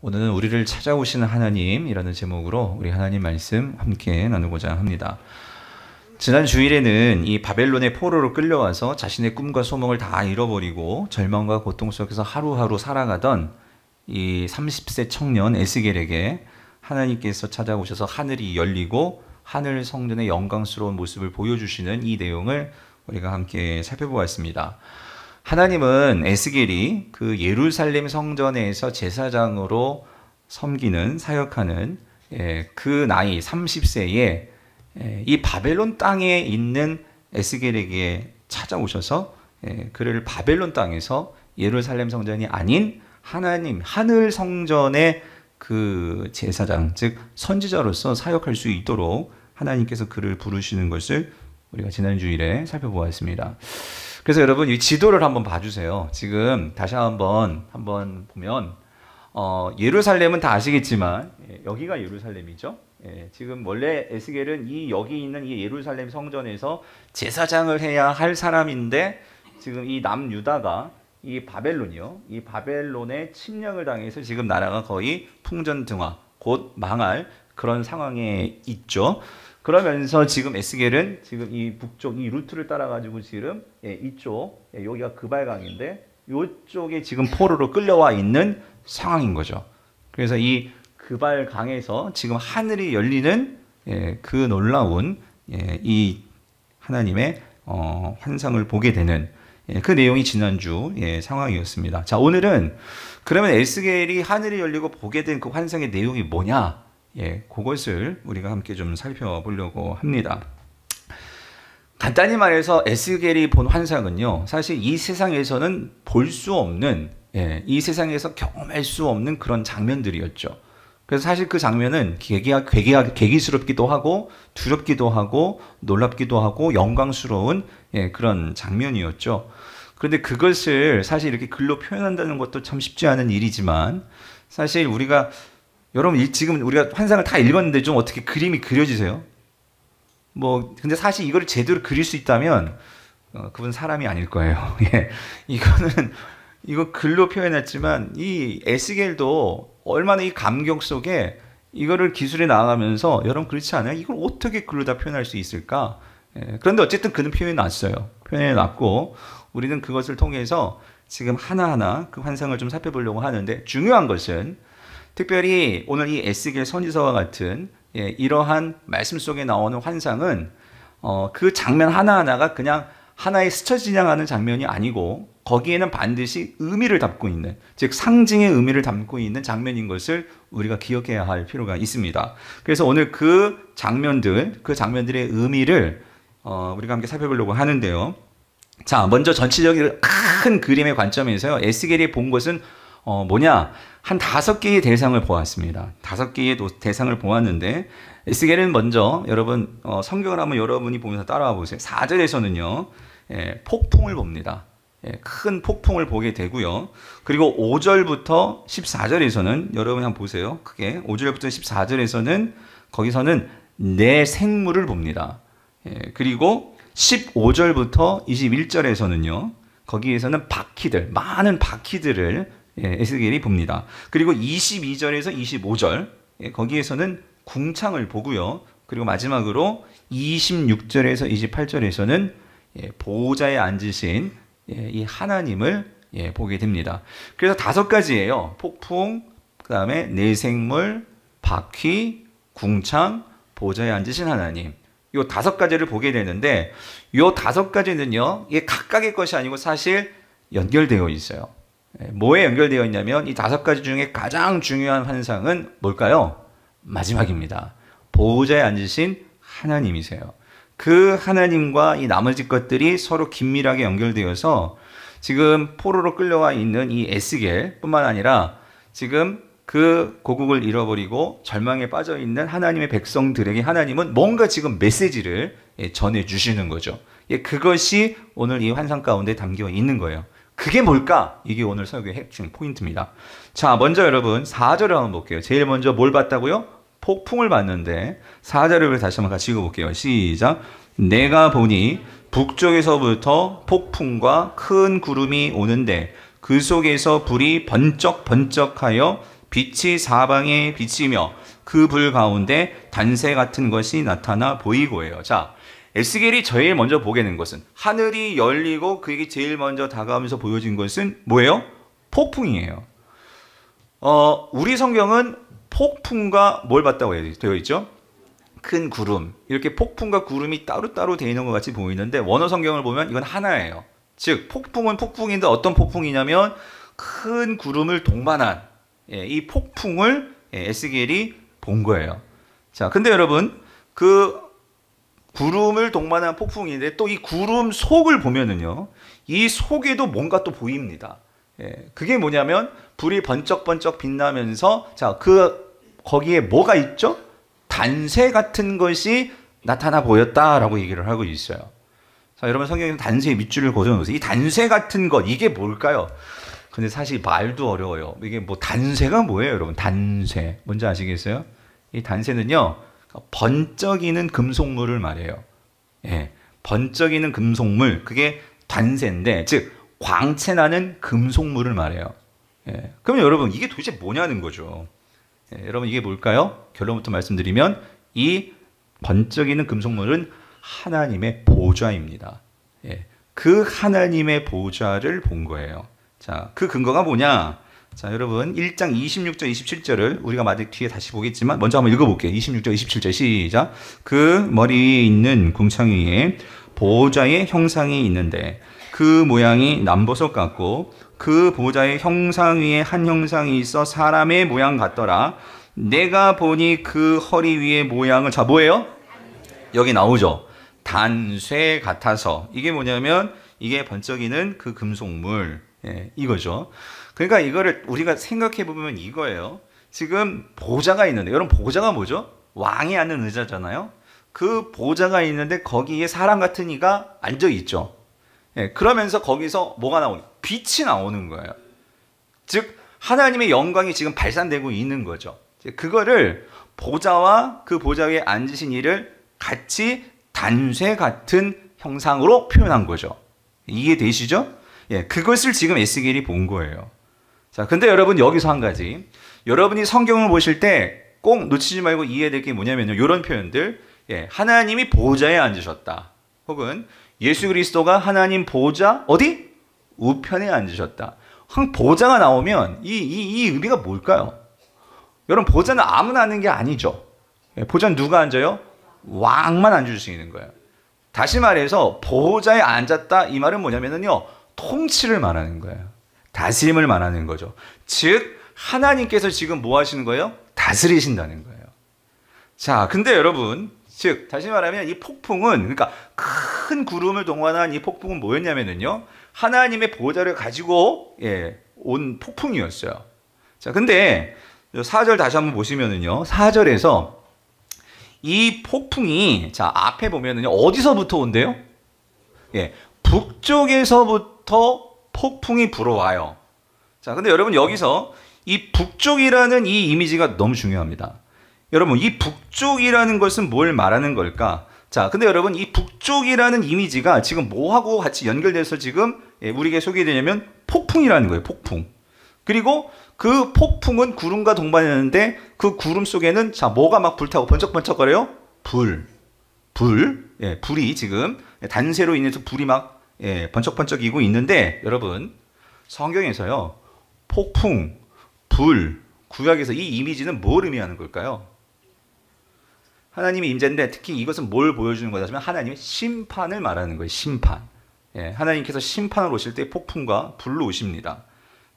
오늘은 우리를 찾아오시는 하나님이라는 제목으로 우리 하나님 말씀 함께 나누고자 합니다. 지난 주일에는 이 바벨론의 포로로 끌려와서 자신의 꿈과 소망을 다 잃어버리고 절망과 고통 속에서 하루하루 살아가던 이 30세 청년 에스겔에게 하나님께서 찾아오셔서 하늘이 열리고 하늘 성전의 영광스러운 모습을 보여주시는 이 내용을 우리가 함께 살펴보았습니다. 하나님은 에스겔이 그 예루살렘 성전에서 제사장으로 섬기는 사역하는 그 나이 30세에 이 바벨론 땅에 있는 에스겔에게 찾아오셔서 그를 바벨론 땅에서 예루살렘 성전이 아닌 하나님 하늘 성전의 그 제사장 즉 선지자로서 사역할 수 있도록 하나님께서 그를 부르시는 것을 우리가 지난 주일에 살펴보았습니다. 그래서 여러분 이 지도를 한번 봐주세요. 지금 다시 한번 보면 예루살렘은 다 아시겠지만 여기가 예루살렘이죠. 지금 원래 에스겔은 여기 있는 이 예루살렘 성전에서 제사장을 해야 할 사람인데 지금 이 남유다가 이 바벨론이요. 이 바벨론의 침략을 당해서 지금 나라가 거의 풍전등화 곧 망할 그런 상황에 있죠. 그러면서 지금 에스겔은 지금 이 북쪽 이 루트를 따라 가지고 지금 이쪽 여기가 그발강인데 이쪽에 지금 포로로 끌려와 있는 상황인 거죠. 그래서 이 그발강에서 지금 하늘이 열리는 그 놀라운 이 하나님의 환상을 보게 되는 그 내용이 지난주 상황이었습니다. 자, 오늘은 그러면 에스겔이 하늘이 열리고 보게 된 그 환상의 내용이 뭐냐? 그것을 우리가 함께 좀 살펴보려고 합니다. 간단히 말해서 에스겔이 본 환상은요, 사실 이 세상에서는 볼 수 없는, 이 세상에서 경험할 수 없는 그런 장면들이었죠. 그래서 사실 그 장면은 괴기스럽기도 하고, 두렵기도 하고, 놀랍기도 하고, 영광스러운 그런 장면이었죠. 그런데 그것을 사실 이렇게 글로 표현한다는 것도 참 쉽지 않은 일이지만, 사실 여러분 지금 우리가 환상을 다 읽었는데 좀 어떻게 그림이 그려지세요? 근데 사실 이거를 제대로 그릴 수 있다면 그분 사람이 아닐 거예요. 이거 글로 표현했지만 이 에스겔도 얼마나 이 감격 속에 이거를 기술에 나아가면서 여러분 그렇지 않아요? 이걸 어떻게 글로 다 표현할 수 있을까? 그런데 어쨌든 그는 표현해 놨어요. 표현해 놨고 우리는 그것을 통해서 지금 하나하나 그 환상을 좀 살펴보려고 하는데 중요한 것은 특별히 오늘 이 에스겔 선지서와 같은 이러한 말씀 속에 나오는 환상은 그 장면 하나하나가 그냥 하나의 스쳐 지나가는 장면이 아니고 거기에는 반드시 의미를 담고 있는 즉 상징의 의미를 담고 있는 장면인 것을 우리가 기억해야 할 필요가 있습니다. 그래서 오늘 그 장면들의 의미를 우리가 함께 살펴보려고 하는데요. 자, 먼저 전체적인 큰 그림의 관점에서요. 에스겔이 본 것은 뭐냐? 한 5개의 대상을 보았습니다. 5개의 대상을 보았는데 에스겔은 먼저 여러분 성경을 한번 여러분이 보면서 따라와 보세요. 4절에서는요. 폭풍을 봅니다. 큰 폭풍을 보게 되고요. 그리고 5절부터 14절에서는 여러분 한번 보세요. 크게 5절부터 14절에서는 거기서는 내 생물을 봅니다. 그리고 15절부터 21절에서는요. 거기에서는 많은 바퀴들을 에스겔이 봅니다. 그리고 22절에서 25절 거기에서는 궁창을 보고요. 그리고 마지막으로 26절에서 28절에서는 보호자에 앉으신 이 하나님을 보게 됩니다. 그래서 5가지예요. 폭풍, 그 다음에 내생물, 바퀴, 궁창, 보호자에 앉으신 하나님. 이 5가지를 보게 되는데 이 5가지는요. 이게 각각의 것이 아니고 사실 연결되어 있어요. 뭐에 연결되어 있냐면 이 5가지 중에 가장 중요한 환상은 뭘까요? 마지막입니다. 보호자에 앉으신 하나님이세요. 그 하나님과 이 나머지 것들이 서로 긴밀하게 연결되어서 지금 포로로 끌려와 있는 이 에스겔 뿐만 아니라 지금 그 고국을 잃어버리고 절망에 빠져 있는 하나님의 백성들에게 하나님은 뭔가 지금 메시지를 전해주시는 거죠. 그것이 오늘 이 환상 가운데 담겨 있는 거예요. 그게 뭘까? 이게 오늘 설교의 핵심 포인트입니다. 자, 먼저 여러분 4절을 한번 볼게요. 제일 먼저 뭘 봤다고요? 폭풍을 봤는데 4절을 다시 한번 같이 읽어볼게요. 시작. 내가 보니 북쪽에서부터 폭풍과 큰 구름이 오는데 그 속에서 불이 번쩍번쩍하여 빛이 사방에 비치며 그 불 가운데 단새 같은 것이 나타나 보이고예요. 자, 에스겔이 제일 먼저 보게 된 것은 하늘이 열리고 그에게 제일 먼저 다가오면서 보여진 것은 뭐예요? 폭풍이에요. 우리 성경은 폭풍과 뭘 봤다고 되어 있죠? 큰 구름. 이렇게 폭풍과 구름이 따로따로 되어 있는 것 같이 보이는데 원어 성경을 보면 이건 하나예요. 즉 폭풍은 폭풍인데 어떤 폭풍이냐면 큰 구름을 동반한 이 폭풍을 에스겔이 본 거예요. 자, 근데 여러분 그 구름을 동반한 폭풍인데 또 이 구름 속을 보면은요, 이 속에도 뭔가 또 보입니다. 그게 뭐냐면 불이 번쩍번쩍 빛나면서 자, 거기에 뭐가 있죠? 단새 같은 것이 나타나 보였다라고 얘기를 하고 있어요. 자, 여러분 성경에서 단새의 밑줄을 그어놓으세요. 이 단새 같은 것 이게 뭘까요? 근데 사실 말도 어려워요. 이게 뭐 단새가 뭐예요, 여러분? 단새 뭔지 아시겠어요? 이 단새는요, 번쩍이는 금속물을 말해요. 번쩍이는 금속물, 그게 단새인데, 즉 광채나는 금속물을 말해요. 그러면 여러분 이게 도대체 뭐냐는 거죠. 여러분 이게 뭘까요? 결론부터 말씀드리면 이 번쩍이는 금속물은 하나님의 보좌입니다. 그 하나님의 보좌를 본 거예요. 자, 그 근거가 뭐냐? 자, 여러분 1장 26절 27절을 우리가 마디 뒤에 다시 보겠지만 먼저 한번 읽어볼게요. 26절 27절 시작. 그 머리 위에 있는 궁창 위에 보좌의 형상이 있는데 그 모양이 남보석 같고 그 보좌의 형상 위에 한 형상이 있어 사람의 모양 같더라. 내가 보니 그 허리 위의 모양은 자 뭐예요? 여기 나오죠. 단쇠 같아서. 이게 뭐냐면 이게 번쩍이는 그 금속물 이거죠. 그러니까 이거를 우리가 생각해 보면 이거예요. 지금 보좌가 있는데 여러분 보좌가 뭐죠? 왕이 앉는 의자잖아요. 그 보좌가 있는데 거기에 사람 같은 이가 앉아 있죠. 그러면서 거기서 뭐가 나오는? 빛이 나오는 거예요. 즉 하나님의 영광이 지금 발산되고 있는 거죠. 그거를 보좌와 그 보좌 위에 앉으신 이를 같이 단쇠 같은 형상으로 표현한 거죠. 이해되시죠? 그것을 지금 에스겔이 본 거예요. 자, 근데 여러분 여기서 한 가지. 여러분이 성경을 보실 때 꼭 놓치지 말고 이해해야 될 게 뭐냐면요. 이런 표현들. 하나님이 보좌에 앉으셨다. 혹은 예수 그리스도가 하나님 보좌 어디? 우편에 앉으셨다. 보좌가 나오면 이 의미가 뭘까요? 여러분 보좌는 아무나 앉는 게 아니죠. 보좌는 누가 앉아요? 왕만 앉을 수 있는 거예요. 다시 말해서 보좌에 앉았다 이 말은 뭐냐면요. 통치를 말하는 거예요. 다스림을 말하는 거죠. 즉 하나님께서 지금 뭐 하시는 거예요? 다스리신다는 거예요. 자, 근데 여러분 즉 다시 말하면 이 폭풍은 그러니까 큰 구름을 동반한 이 폭풍은 뭐였냐면요. 하나님의 보좌를 가지고 온 폭풍이었어요. 자, 근데 4절 다시 한번 보시면은요. 4절에서 이 폭풍이 자, 앞에 보면은요. 어디서부터 온대요? 북쪽에서부터 폭풍이 불어와요. 자, 근데 여러분 여기서 이 북쪽이라는 이 이미지가 너무 중요합니다. 여러분 이 북쪽이라는 것은 뭘 말하는 걸까? 자, 근데 여러분 이 북쪽이라는 이미지가 지금 뭐하고 같이 연결돼서 지금 우리에게 소개되냐면 폭풍이라는 거예요. 폭풍. 그리고 그 폭풍은 구름과 동반했는데 그 구름 속에는 자 뭐가 막 불타고 번쩍번쩍거려요? 불이 지금 단새로 인해서 불이 막 번쩍번쩍이고 있는데 여러분 성경에서요 폭풍, 불, 구약에서 이 이미지는 뭘 의미하는 걸까요? 하나님의 임재인데 특히 이것은 뭘 보여주는 거냐면 하나님의 심판을 말하는 거예요. 심판. 하나님께서 심판을 오실 때 폭풍과 불로 오십니다.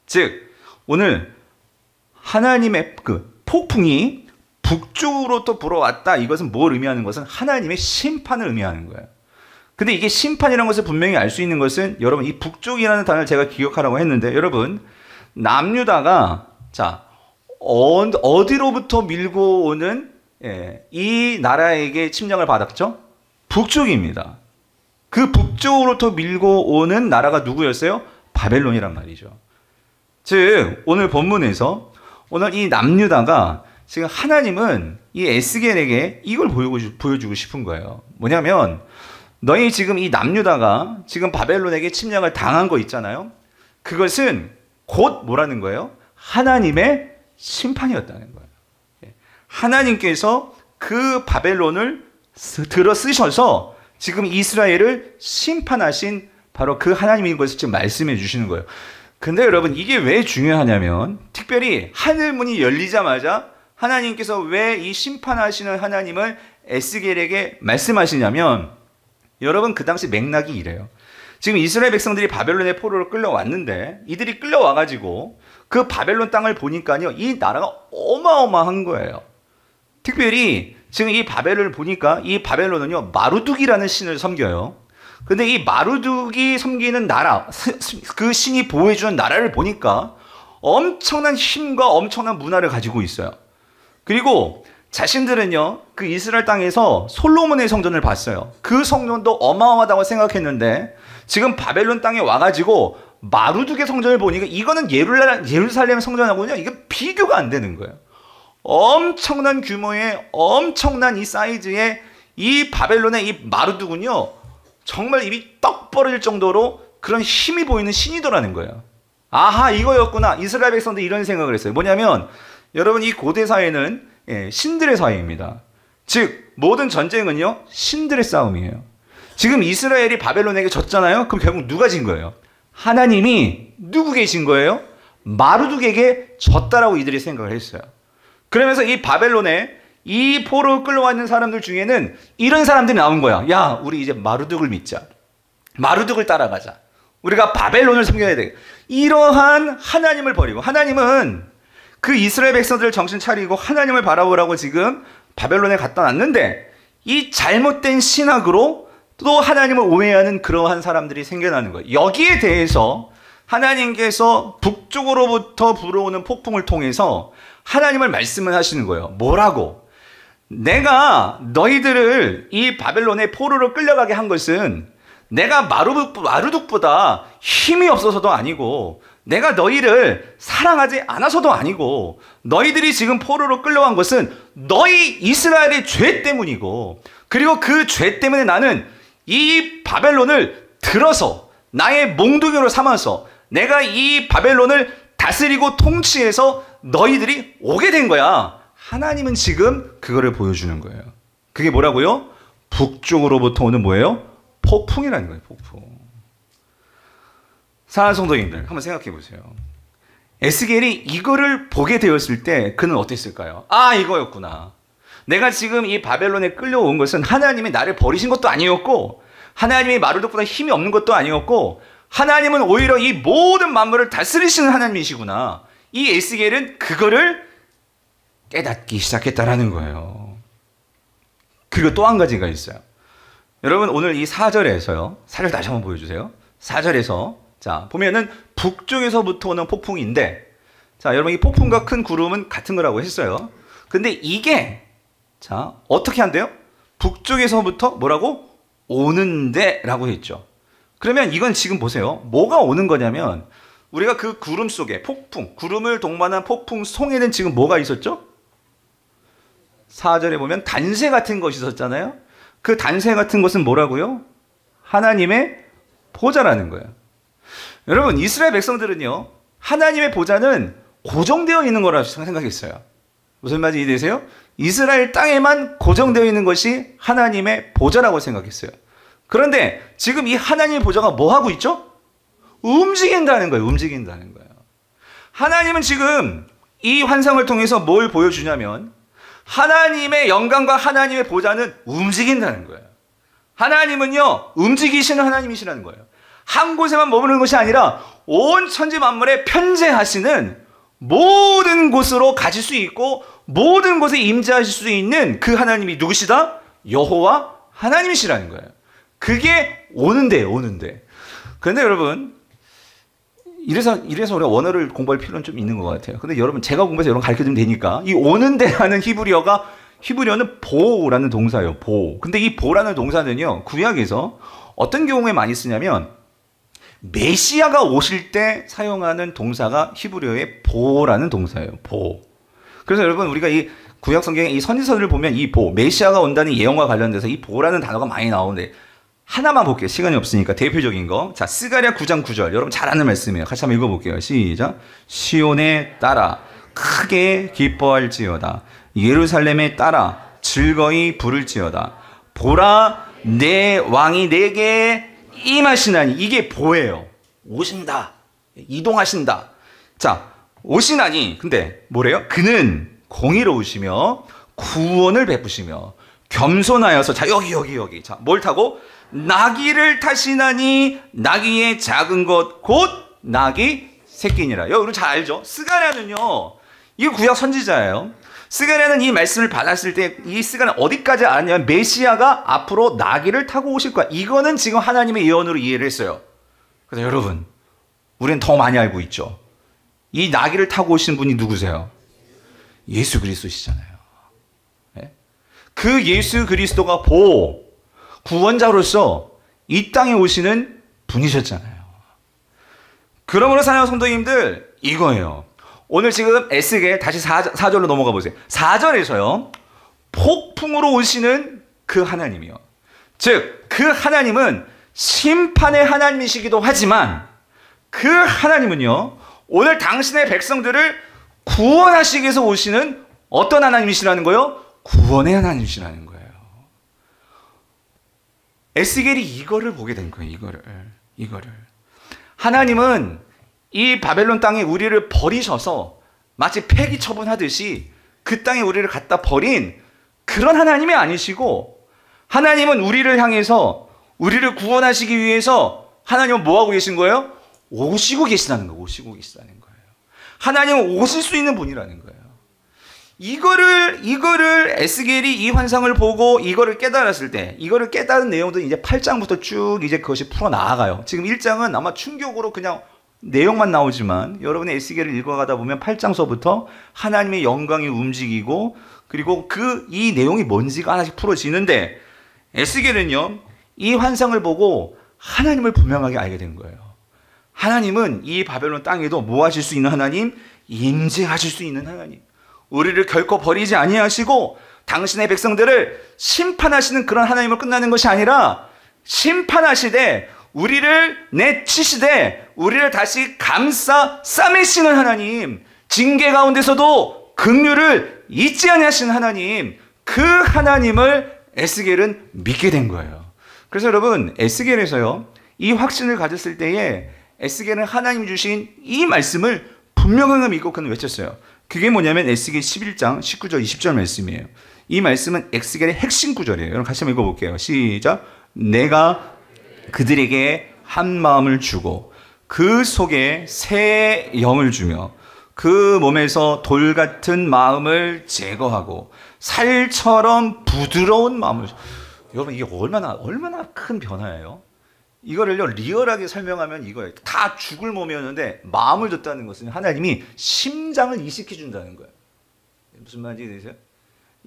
즉 오늘 하나님의 그 폭풍이 북쪽으로 또 불어왔다. 이것은 뭘 의미하는 것은 하나님의 심판을 의미하는 거예요. 근데 이게 심판이라는 것을 분명히 알 수 있는 것은 여러분 이 북쪽이라는 단어를 제가 기억하라고 했는데 여러분 남유다가 자 어디로부터 밀고 오는 이 나라에게 침략을 받았죠? 북쪽입니다. 그 북쪽으로부터 밀고 오는 나라가 누구였어요? 바벨론이란 말이죠. 즉 오늘 본문에서 오늘 이 남유다가 지금 하나님은 이 에스겔에게 이걸 보여주고 싶은 거예요. 뭐냐면 너희 지금 이 남유다가 지금 바벨론에게 침략을 당한 거 있잖아요. 그것은 곧 뭐라는 거예요? 하나님의 심판이었다는 거예요. 하나님께서 그 바벨론을 들어 쓰셔서 지금 이스라엘을 심판하신 바로 그 하나님인 것을 지금 말씀해 주시는 거예요. 근데 여러분, 이게 왜 중요하냐면, 특별히 하늘 문이 열리자마자 하나님께서 왜 이 심판하시는 하나님을 에스겔에게 말씀하시냐면, 여러분, 그 당시 맥락이 이래요. 지금 이스라엘 백성들이 바벨론의 포로로 끌려왔는데, 이들이 끌려와가지고 그 바벨론 땅을 보니까요, 이 나라가 어마어마한 거예요. 특별히 지금 이 바벨을 보니까 이 바벨론은요, 마루둑이라는 신을 섬겨요. 근데 이 마루둑이 섬기는 나라, 그 신이 보호해주는 나라를 보니까 엄청난 힘과 엄청난 문화를 가지고 있어요. 그리고 자신들은요, 그 이스라엘 땅에서 솔로몬의 성전을 봤어요. 그 성전도 어마어마하다고 생각했는데 지금 바벨론 땅에 와가지고 마루둑의 성전을 보니까 이거는 예루살렘 성전하고는요, 이게 비교가 안 되는 거예요. 엄청난 규모의, 엄청난 이 사이즈의 이 바벨론의 이 마루둑은요, 정말 입이 떡 벌어질 정도로 그런 힘이 보이는 신이더라는 거예요. 아하, 이거였구나. 이스라엘 백성들이 이런 생각을 했어요. 뭐냐면, 여러분, 이 고대 사회는 신들의 사회입니다. 즉, 모든 전쟁은요, 신들의 싸움이에요. 지금 이스라엘이 바벨론에게 졌잖아요. 그럼 결국 누가 진 거예요? 하나님이 누구에게 진 거예요? 마루둑에게 졌다라고 이들이 생각을 했어요. 그러면서 이 바벨론에 이 포로 끌려와 있는 사람들 중에는 이런 사람들이 나온 거야. 야, 우리 이제 마루둑을 믿자. 마루둑을 따라가자. 우리가 바벨론을 섬겨야 돼. 이러한 하나님을 버리고, 하나님은 그 이스라엘 백성들을 정신 차리고 하나님을 바라보라고 지금 바벨론에 갖다 놨는데, 이 잘못된 신학으로 또 하나님을 오해하는 그러한 사람들이 생겨나는 거예요. 여기에 대해서 하나님께서 북쪽으로부터 불어오는 폭풍을 통해서 하나님을 말씀을 하시는 거예요. 뭐라고? 내가 너희들을 이 바벨론의 포로로 끌려가게 한 것은 내가 마루둑보다 힘이 없어서도 아니고, 내가 너희를 사랑하지 않아서도 아니고, 너희들이 지금 포로로 끌려간 것은 너희 이스라엘의 죄 때문이고, 그리고 그 죄 때문에 나는 이 바벨론을 들어서 나의 몽둥이로 삼아서 내가 이 바벨론을 다스리고 통치해서 너희들이 오게 된 거야. 하나님은 지금 그거를 보여주는 거예요. 그게 뭐라고요? 북쪽으로부터 오는 뭐예요? 폭풍이라는 거예요. 폭풍. 사랑하는 성도님들, 한번 생각해 보세요. 에스겔이 이거를 보게 되었을 때 그는 어땠을까요? 아, 이거였구나. 내가 지금 이 바벨론에 끌려온 것은 하나님이 나를 버리신 것도 아니었고, 하나님이 마루둑보다 힘이 없는 것도 아니었고, 하나님은 오히려 이 모든 만물을 다스리시는 하나님이시구나. 이 에스겔은 그거를 깨닫기 시작했다라는 거예요. 그리고 또 한 가지가 있어요. 여러분, 오늘 이 4절에서요. 4절 다시 한번 보여주세요. 4절에서 자, 보면은 북쪽에서부터 오는 폭풍인데, 자, 여러분, 이 폭풍과 큰 구름은 같은 거라고 했어요. 근데 이게 자, 어떻게 한대요? 북쪽에서부터 뭐라고? 오는데 라고 했죠. 그러면 이건 지금 보세요. 뭐가 오는 거냐면, 우리가 그 구름 속에 폭풍, 구름을 동반한 폭풍 송에는 지금 뭐가 있었죠? 4절에 보면 단세 같은 것이 있었잖아요. 그 단세 같은 것은 뭐라고요? 하나님의 보좌라는 거예요. 여러분, 이스라엘 백성들은요, 하나님의 보좌는 고정되어 있는 거라고 생각했어요. 무슨 말인지 이해되세요? 이스라엘 땅에만 고정되어 있는 것이 하나님의 보좌라고 생각했어요. 그런데 지금 이 하나님의 보좌가 뭐 하고 있죠? 움직인다는 거예요. 움직인다는 거예요. 하나님은 지금 이 환상을 통해서 뭘 보여주냐면, 하나님의 영광과 하나님의 보좌는 움직인다는 거예요. 하나님은요, 움직이시는 하나님이시라는 거예요. 한 곳에만 머무르는 것이 아니라 온 천지 만물에 편재하시는, 모든 곳으로 가실 수 있고 모든 곳에 임재하실 수 있는 그 하나님이 누구시다? 여호와 하나님이시라는 거예요. 그게 오는데. 그런데 여러분, 이래서 우리가 원어를 공부할 필요는 좀 있는 것 같아요. 근데 여러분, 제가 공부해서 여러분 가르쳐주면 되니까, 이 오는데 하는 히브리어는 보라는 동사예요. 보. 근데 이 보라는 동사는요, 구약에서 어떤 경우에 많이 쓰냐면, 메시아가 오실 때 사용하는 동사가 히브리어의 보라는 동사예요. 보. 그래서 여러분, 우리가 이 구약 성경의 이 선지서들을 보면 이 보, 메시아가 온다는 예언과 관련돼서 이 보라는 단어가 많이 나오는데, 하나만 볼게요. 시간이 없으니까 대표적인 거. 자, 스가랴 9장 9절. 여러분 잘 아는 말씀이에요. 같이 한번 읽어볼게요. 시작. 시온에 따라 크게 기뻐할지어다. 예루살렘에 따라 즐거이 부를지어다. 보라, 내 왕이 내게 임하시나니. 이게 보예요. 오신다. 이동하신다. 자, 오시나니. 근데 뭐래요? 그는 공의로우시며 구원을 베푸시며 겸손하여서, 자, 여기. 자, 뭘 타고? 나귀를 타시나니. 나귀의 작은 것 곧 나귀 새끼니라. 여러분 잘 알죠? 스가랴는요, 이거 구약 선지자예요. 스가랴는 이 말씀을 받았을 때 이 스가랴는 어디까지 알았냐면 메시아가 앞으로 나귀를 타고 오실 거야. 이거는 지금 하나님의 예언으로 이해를 했어요. 그래서 여러분, 우리는 더 많이 알고 있죠. 이 나귀를 타고 오신 분이 누구세요? 예수 그리스도시잖아요. 네? 그 예수 그리스도가 구원자로서 이 땅에 오시는 분이셨잖아요. 그러므로 사랑하는 성도님들, 이거예요. 오늘 지금 에스겔 다시 4절로 넘어가 보세요. 4절에서요. 폭풍으로 오시는 그 하나님이요. 즉, 그 하나님은 심판의 하나님이시기도 하지만 그 하나님은요, 오늘 당신의 백성들을 구원하시기 위해서 오시는 어떤 하나님이시라는 거요? 구원의 하나님이시라는 거예요. 에스겔이 이거를 보게 된 거예요. 이거를. 하나님은 이 바벨론 땅에 우리를 버리셔서 마치 폐기 처분하듯이 그 땅에 우리를 갖다 버린 그런 하나님이 아니시고, 하나님은 우리를 향해서 우리를 구원하시기 위해서 하나님은 뭐하고 계신 거예요? 오시고 계시다는 거예요. 하나님은 오실 수 있는 분이라는 거예요. 이거를 에스겔이 이 환상을 보고 이거를 깨달았을 때, 이거를 깨달은 내용도 이제 8장부터 쭉 이제 그것이 풀어 나아가요. 지금 1장은 아마 충격으로 그냥 내용만 나오지만 여러분이 에스겔을 읽어가다 보면 8장서부터 하나님의 영광이 움직이고, 그리고 이 내용이 뭔지가 하나씩 풀어지는데, 에스겔은요, 이 환상을 보고 하나님을 분명하게 알게 된 거예요. 하나님은 이 바벨론 땅에도 뭐 하실 수 있는 하나님? 임재하실 수 있는 하나님. 우리를 결코 버리지 아니하시고 당신의 백성들을 심판하시는 그런 하나님을 끝나는 것이 아니라, 심판하시되 우리를 내치시되 우리를 다시 감싸 싸매시는 하나님, 징계 가운데서도 긍휼을 잊지 아니하시는 하나님, 그 하나님을 에스겔은 믿게 된 거예요. 그래서 여러분, 에스겔에서요, 이 확신을 가졌을 때에 에스겔은 하나님 주신 이 말씀을 분명하게 믿고 그는 외쳤어요. 그게 뭐냐면 에스겔 11장 19절 20절 말씀이에요. 이 말씀은 에스겔의 핵심 구절이에요. 여러분 같이 한번 읽어볼게요. 시작. 내가 그들에게 한 마음을 주고 그 속에 새 영을 주며 그 몸에서 돌 같은 마음을 제거하고 살처럼 부드러운 마음을. 여러분, 이게 얼마나 큰 변화예요. 이거를요, 리얼하게 설명하면 이거예요. 다 죽을 몸이었는데 마음을 줬다는 것은 하나님이 심장을 이식해 준다는 거예요. 무슨 말인지 되세요?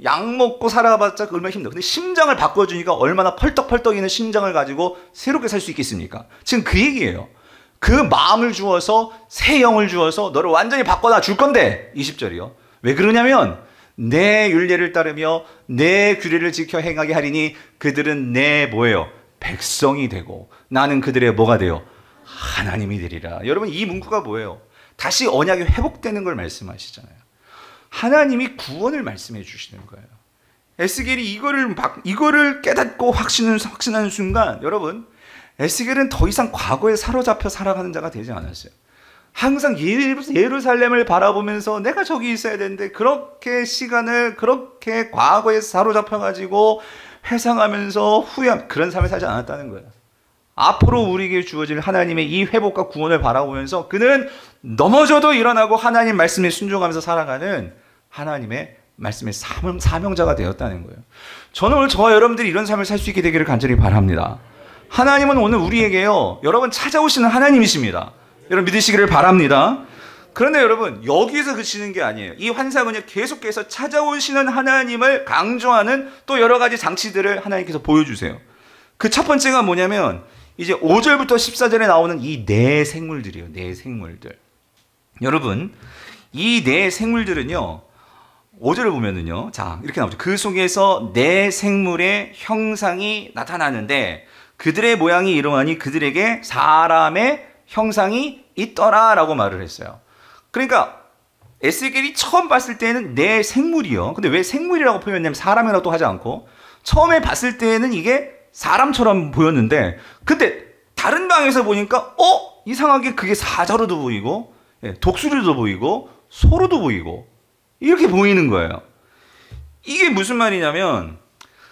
약 먹고 살아봤자 얼마나 힘들어. 근데 심장을 바꿔주니까 얼마나 펄떡펄떡 있는 심장을 가지고 새롭게 살 수 있겠습니까? 지금 그 얘기예요. 그 마음을 주어서, 새 영을 주어서 너를 완전히 바꿔다 줄 건데, 20절이요. 왜 그러냐면 내 율례를 따르며 내 규례를 지켜 행하게 하리니 그들은 내 뭐예요? 백성이 되고 나는 그들의 뭐가 돼요? 하나님이 되리라. 여러분, 이 문구가 뭐예요? 다시 언약이 회복되는 걸 말씀하시잖아요. 하나님이 구원을 말씀해 주시는 거예요. 에스겔이 이거를 깨닫고 확신하는 순간, 여러분, 에스겔은 더 이상 과거에 사로잡혀 살아가는 자가 되지 않았어요. 항상 예루살렘을 바라보면서 내가 저기 있어야 되는데, 그렇게 과거에 사로잡혀가지고 회상하면서 후회한 그런 삶을 살지 않았다는 거예요. 앞으로 우리에게 주어질 하나님의 이 회복과 구원을 바라보면서 그는 넘어져도 일어나고 하나님 말씀에 순종하면서 살아가는 하나님의 말씀의 사명자가 되었다는 거예요. 저는 오늘 저와 여러분들이 이런 삶을 살 수 있게 되기를 간절히 바랍니다. 하나님은 오늘 우리에게요, 여러분 찾아오시는 하나님이십니다. 여러분 믿으시기를 바랍니다. 그런데 여러분, 여기서 그치는 게 아니에요. 이 환상은요, 계속해서 찾아오시는 하나님을 강조하는 또 여러 가지 장치들을 하나님께서 보여주세요. 그 첫 번째가 뭐냐면 이제 5절부터 14절에 나오는 이 네 생물들이에요. 네 생물들. 여러분, 이 네 생물들은요, 5절을 보면은요, 자, 이렇게 나오죠. 그 속에서 네 생물의 형상이 나타나는데 그들의 모양이 이러하니 그들에게 사람의 형상이 있더라 라고 말을 했어요. 그러니까 에스겔이 처음 봤을 때는 내 생물이요. 근데 왜 생물이라고 표현했냐면 사람이라고 하지 않고 처음에 봤을 때는 이게 사람처럼 보였는데 근데 다른 방에서 보니까 이상하게 그게 사자로도 보이고 독수리도 보이고 소로도 보이고 이렇게 보이는 거예요. 이게 무슨 말이냐면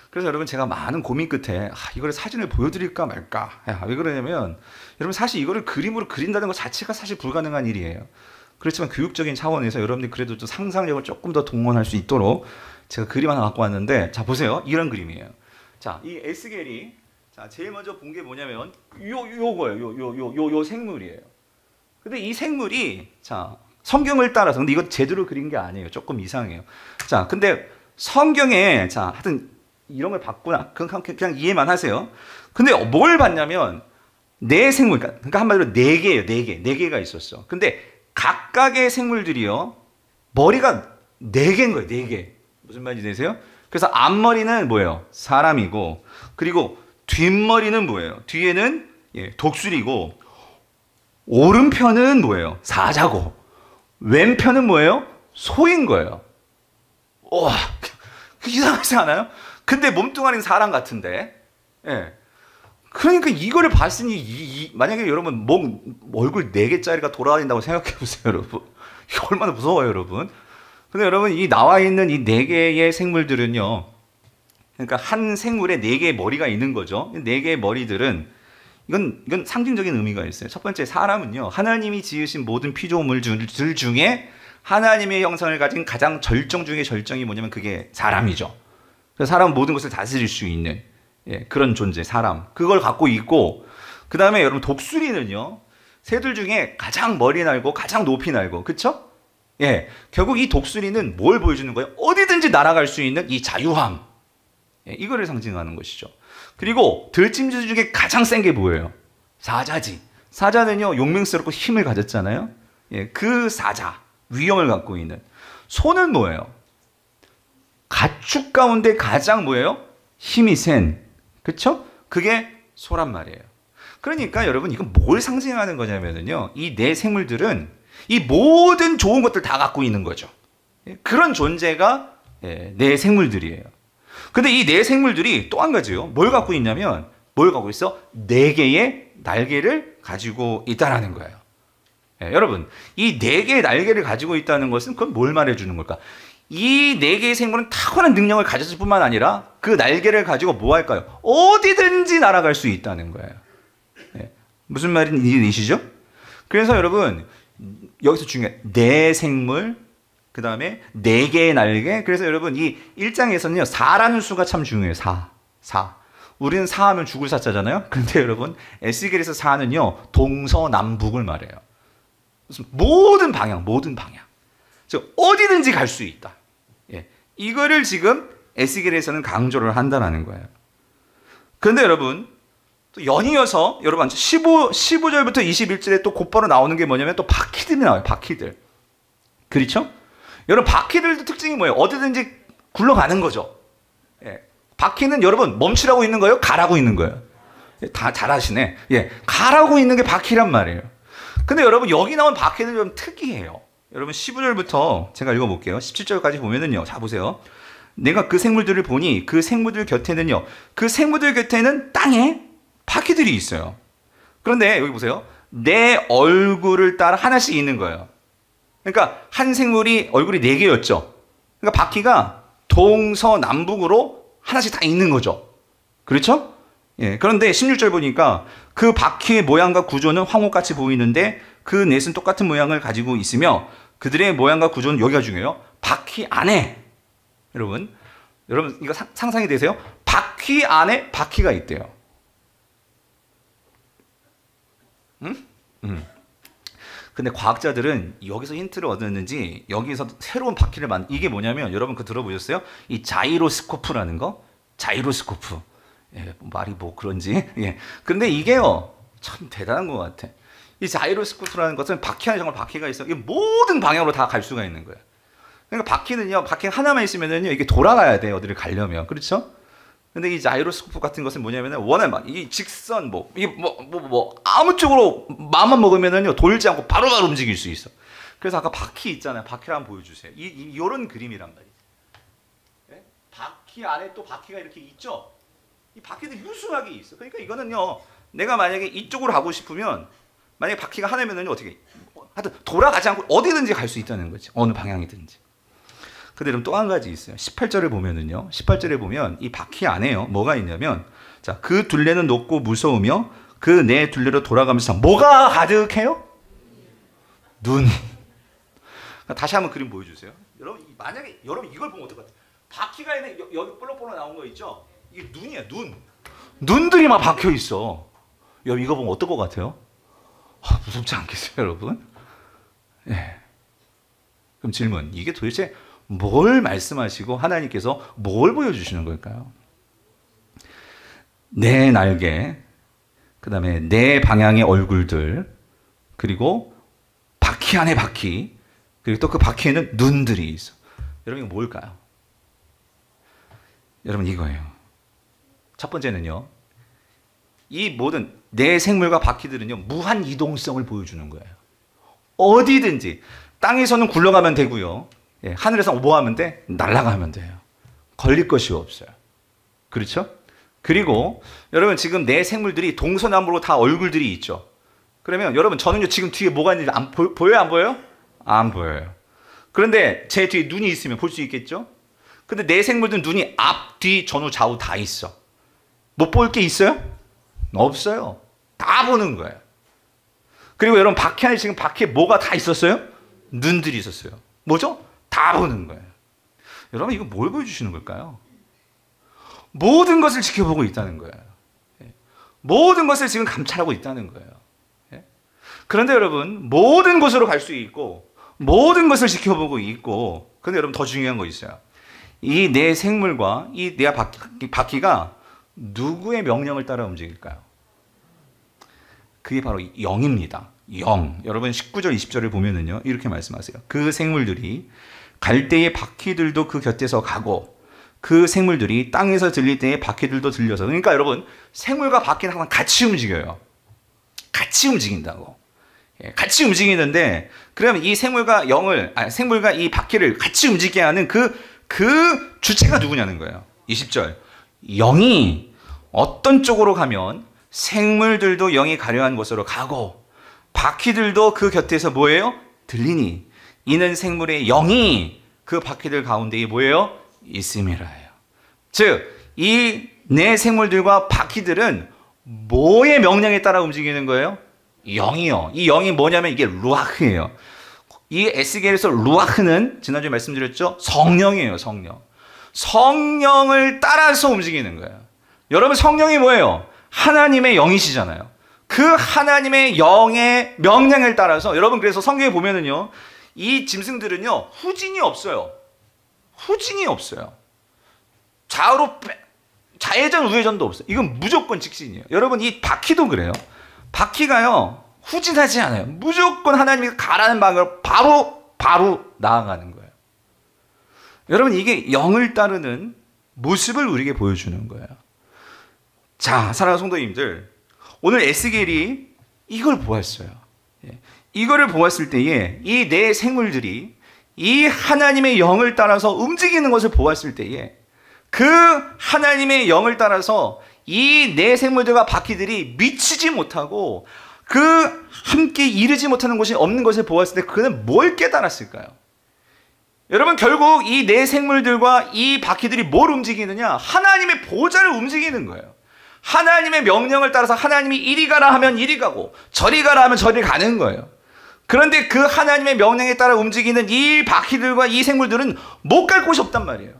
그래서 여러분 제가 많은 고민 끝에 이걸 사진을 보여드릴까 말까. 왜 그러냐면 여러분 사실 이거를 그림으로 그린다는 것 자체가 사실 불가능한 일이에요. 그렇지만 교육적인 차원에서 여러분들이 그래도 좀 상상력을 조금 더 동원할 수 있도록 제가 그림 하나 갖고 왔는데 자 보세요. 이런 그림이에요. 자, 이 에스겔이 자 제일 먼저 본 게 뭐냐면 요거예요. 요 생물이에요. 근데 이 생물이 자 성경을 따라서 근데 이거 제대로 그린 게 아니에요. 조금 이상해요. 자, 근데 성경에 자 하여튼 이런 걸 봤구나. 그냥 이해만 하세요. 근데 뭘 봤냐면 네 생물 그러니까 한마디로 네 개예요. 네 개가 있었어. 근데 각각의 생물들이요. 머리가 네 개인 거예요. 네 개. 무슨 말인지 되세요? 그래서 앞머리는 뭐예요? 사람이고 그리고 뒷머리는 뭐예요? 뒤에는 독수리고 오른편은 뭐예요? 사자고 왼편은 뭐예요? 소인 거예요. 와, 이상하지 않아요? 근데 몸뚱아리는 사람 같은데. 예. 그러니까 이거를 봤으니 만약에 여러분 얼굴 4개짜리가 돌아다닌다고 생각해 보세요, 여러분. 이거 얼마나 무서워요, 여러분. 근데 여러분 이 나와 있는 이 4개의 생물들은요. 그러니까 한 생물에 4개의 머리가 있는 거죠. 4개의 머리들은 이건 상징적인 의미가 있어요. 첫 번째 사람은요. 하나님이 지으신 모든 피조물들 중에 하나님의 형상을 가진 가장 절정 중에 절정이 뭐냐면 그게 사람이죠. 그래서 사람은 모든 것을 다스릴 수 있는 그런 존재, 사람. 그걸 갖고 있고, 그 다음에 여러분, 독수리는요, 새들 중에 가장 머리 날고, 가장 높이 날고, 그쵸? 결국 이 독수리는 뭘 보여주는 거예요? 어디든지 날아갈 수 있는 이 자유함. 이거를 상징하는 것이죠. 그리고 들짐승 중에 가장 센 게 뭐예요? 사자지. 사자는요, 용맹스럽고 힘을 가졌잖아요? 그 사자, 위엄을 갖고 있는. 소는 뭐예요? 가축 가운데 가장 뭐예요? 힘이 센. 그쵸? 그게 소란 말이에요. 그러니까 여러분 이건 뭘 상징하는 거냐면요. 이 네 생물들은 이 모든 좋은 것들 다 갖고 있는 거죠. 그런 존재가 네 생물들이에요. 근데 이 네 생물들이 또 한 가지요. 뭘 갖고 있냐면 뭘 갖고 있어? 4개의 날개를 가지고 있다라는 거예요. 여러분 이 4개의 날개를 가지고 있다는 것은 그건 뭘 말해주는 걸까? 이 4개의 생물은 타고난 능력을 가졌을 뿐만 아니라 그 날개를 가지고 뭐 할까요? 어디든지 날아갈 수 있다는 거예요. 무슨 말인지 이해되시죠? 그래서 여러분 여기서 중요해. 네 생물, 그 다음에 4개의 날개. 그래서 여러분 이 1장에서는요 4라는 수가 참 중요해요. 4. 우리는 4하면 죽을 사자잖아요. 그런데 여러분 에스겔에서 4는요 동서남북을 말해요. 모든 방향. 즉 어디든지 갈 수 있다. 이거를 지금 에스겔에서는 강조를 한다는 거예요. 그런데 여러분 또 연이어서 여러분 15절부터 21절에 또 곧바로 나오는 게 뭐냐면 또 바퀴들이 나와요. 바퀴들. 그렇죠? 여러분 바퀴들도 특징이 뭐예요? 어디든지 굴러가는 거죠. 바퀴는 여러분 멈추라고 있는 거예요? 가라고 있는 거예요? 다 잘하시네. 가라고 있는 게 바퀴란 말이에요. 근데 여러분 여기 나온 바퀴는 좀 특이해요. 여러분 15절부터 제가 읽어볼게요. 17절까지 보면은요. 자 보세요. 내가 그 생물들을 보니 그 생물들 곁에는요. 그 생물들 곁에는 땅에 바퀴들이 있어요. 그런데 여기 보세요. 내 얼굴을 따라 하나씩 있는 거예요. 그러니까 한 생물이 얼굴이 4개였죠. 그러니까 바퀴가 동서남북으로 하나씩 다 있는 거죠. 그렇죠? 그런데 16절 보니까 그 바퀴의 모양과 구조는 황홀같이 보이는데 그 넷은 똑같은 모양을 가지고 있으며 그들의 모양과 구조는 여기가 중요해요. 바퀴 안에 여러분 이거 상상이 되세요? 바퀴 안에 바퀴가 있대요. 근데 과학자들은 여기서 힌트를 얻었는지 여기서 새로운 바퀴를 이게 뭐냐면 여러분 그거 들어보셨어요? 이 자이로스코프라는 거? 자이로스코프. 말이 뭐 그런지. 근데 이게요 참 대단한 것 같아. 이 자이로스코프라는 것은 바퀴 안에 정말 바퀴가 있어. 이게 모든 방향으로 다 갈 수가 있는 거예요. 그러니까 바퀴는요, 바퀴 하나만 있으면은요, 이게 돌아가야 돼요. 어디를 가려면. 그렇죠? 근데 이 자이로스코프 같은 것은 뭐냐면은, 이 직선, 아무 쪽으로 마음만 먹으면은요, 돌지 않고 바로바로 움직일 수 있어. 그래서 아까 바퀴 있잖아요. 바퀴를 한번 보여주세요. 이런 그림이란 말이죠. 네? 바퀴 안에 또 바퀴가 이렇게 있죠. 이 바퀴도 유수하게 있어. 그러니까 이거는요, 내가 만약에 이쪽으로 가고 싶으면 만약에 바퀴가 하나면은 어떻게 하여튼 돌아가지 않고 어디든지 갈 수 있다는 거지. 어느 방향이든지. 근데 그럼 또 한 가지 있어요. 18절을 보면은요. 18절에 보면 이 바퀴 안에요. 뭐가 있냐면 자, 그 둘레는 높고 무서우며 그 네 둘레로 돌아가면서 뭐가 가득해요? 눈. 다시 한번 그림 보여주세요. 여러분 만약에 여러분 이걸 보면 어떨 것 같아요? 바퀴가 있는 여기 볼록볼록 나온 거 있죠? 이게 눈이야, 눈. 눈들이 막 박혀 있어. 여러분 이거 보면 어떨 것 같아요? 무섭지 않겠어요, 여러분? 네. 그럼 질문. 이게 도대체 뭘 말씀하시고 하나님께서 뭘 보여주시는 걸까요? 네 날개, 그 다음에 네 방향의 얼굴들, 그리고 바퀴 안에 바퀴, 그리고 또 그 바퀴에는 눈들이 있어. 여러분 이거 뭘까요? 여러분 이거예요. 첫 번째는요. 이 모든 내 생물과 바퀴들은요. 무한 이동성을 보여주는 거예요. 어디든지. 땅에서는 굴러가면 되고요. 예, 하늘에서 뭐 하면 돼? 날아가면 돼요. 걸릴 것이 없어요. 그렇죠? 그리고 여러분 지금 내 생물들이 동서남북으로 다 얼굴들이 있죠. 그러면 여러분 저는요 지금 뒤에 뭐가 있는지 보여요? 안 보여요? 안 보여요. 그런데 제 뒤에 눈이 있으면 볼 수 있겠죠? 근데 내 생물들은 눈이 앞, 뒤, 전후, 좌우 다 있어. 못 볼 게 있어요? 없어요. 다 보는 거예요. 그리고 여러분 바퀴 안에 지금 바퀴에 뭐가 다 있었어요? 눈들이 있었어요. 뭐죠? 다 보는 거예요. 여러분 이거 뭘 보여주시는 걸까요? 모든 것을 지켜보고 있다는 거예요. 모든 것을 지금 감찰하고 있다는 거예요. 그런데 여러분 모든 곳으로 갈 수 있고 모든 것을 지켜보고 있고, 그런데 여러분 더 중요한 거 있어요. 이 내 생물과 이 내 바퀴가 누구의 명령을 따라 움직일까요? 그게 바로 영입니다. 영. 여러분 19절 20절을 보면은요 이렇게 말씀하세요. 그 생물들이 갈 때의 바퀴들도 그 곁에서 가고 그 생물들이 땅에서 들릴 때의 바퀴들도 들려서. 그러니까 여러분 생물과 바퀴는 항상 같이 움직여요. 같이 움직인다고. 같이 움직이는데 그러면 이 생물과 생물과 이 바퀴를 같이 움직이게 하는 그 주체가 누구냐는 거예요. 20절. 영이 어떤 쪽으로 가면 생물들도 영이 가려한 곳으로 가고 바퀴들도 그 곁에서 뭐예요? 들리니 이는 생물의 영이 그 바퀴들 가운데에 뭐예요? 있음이라 해요. 즉, 이 내 생물들과 바퀴들은 뭐의 명령에 따라 움직이는 거예요? 영이요. 이 영이 뭐냐면 이게 루아흐예요. 이 에스겔에서 루아흐는 지난주에 말씀드렸죠? 성령이에요, 성령. 성령을 따라서 움직이는 거예요. 여러분 성령이 뭐예요? 하나님의 영이시잖아요. 그 하나님의 영의 명령을 따라서 여러분 그래서 성경에 보면은요. 이 짐승들은요. 후진이 없어요. 후진이 없어요. 좌회전 우회전도 없어요. 이건 무조건 직진이에요. 여러분 이 바퀴도 그래요. 바퀴가요. 후진하지 않아요. 무조건 하나님이 가라는 방향으로 바로 나아가는 거예요. 여러분 이게 영을 따르는 모습을 우리에게 보여주는 거예요. 자, 사랑하는 성도님들, 오늘 에스겔이 이걸 보았어요. 이거를 보았을 때에 이 내 생물들이 이 하나님의 영을 따라서 움직이는 것을 보았을 때에 그 하나님의 영을 따라서 이 내 생물들과 바퀴들이 미치지 못하고 그 함께 이르지 못하는 곳이 없는 것을 보았을 때 그는 뭘 깨달았을까요? 여러분 결국 이 내 생물들과 이 바퀴들이 뭘 움직이느냐? 하나님의 보좌를 움직이는 거예요. 하나님의 명령을 따라서 하나님이 이리 가라 하면 이리 가고 저리 가라 하면 저리 가는 거예요. 그런데 그 하나님의 명령에 따라 움직이는 이 바퀴들과 이 생물들은 못 갈 곳이 없단 말이에요.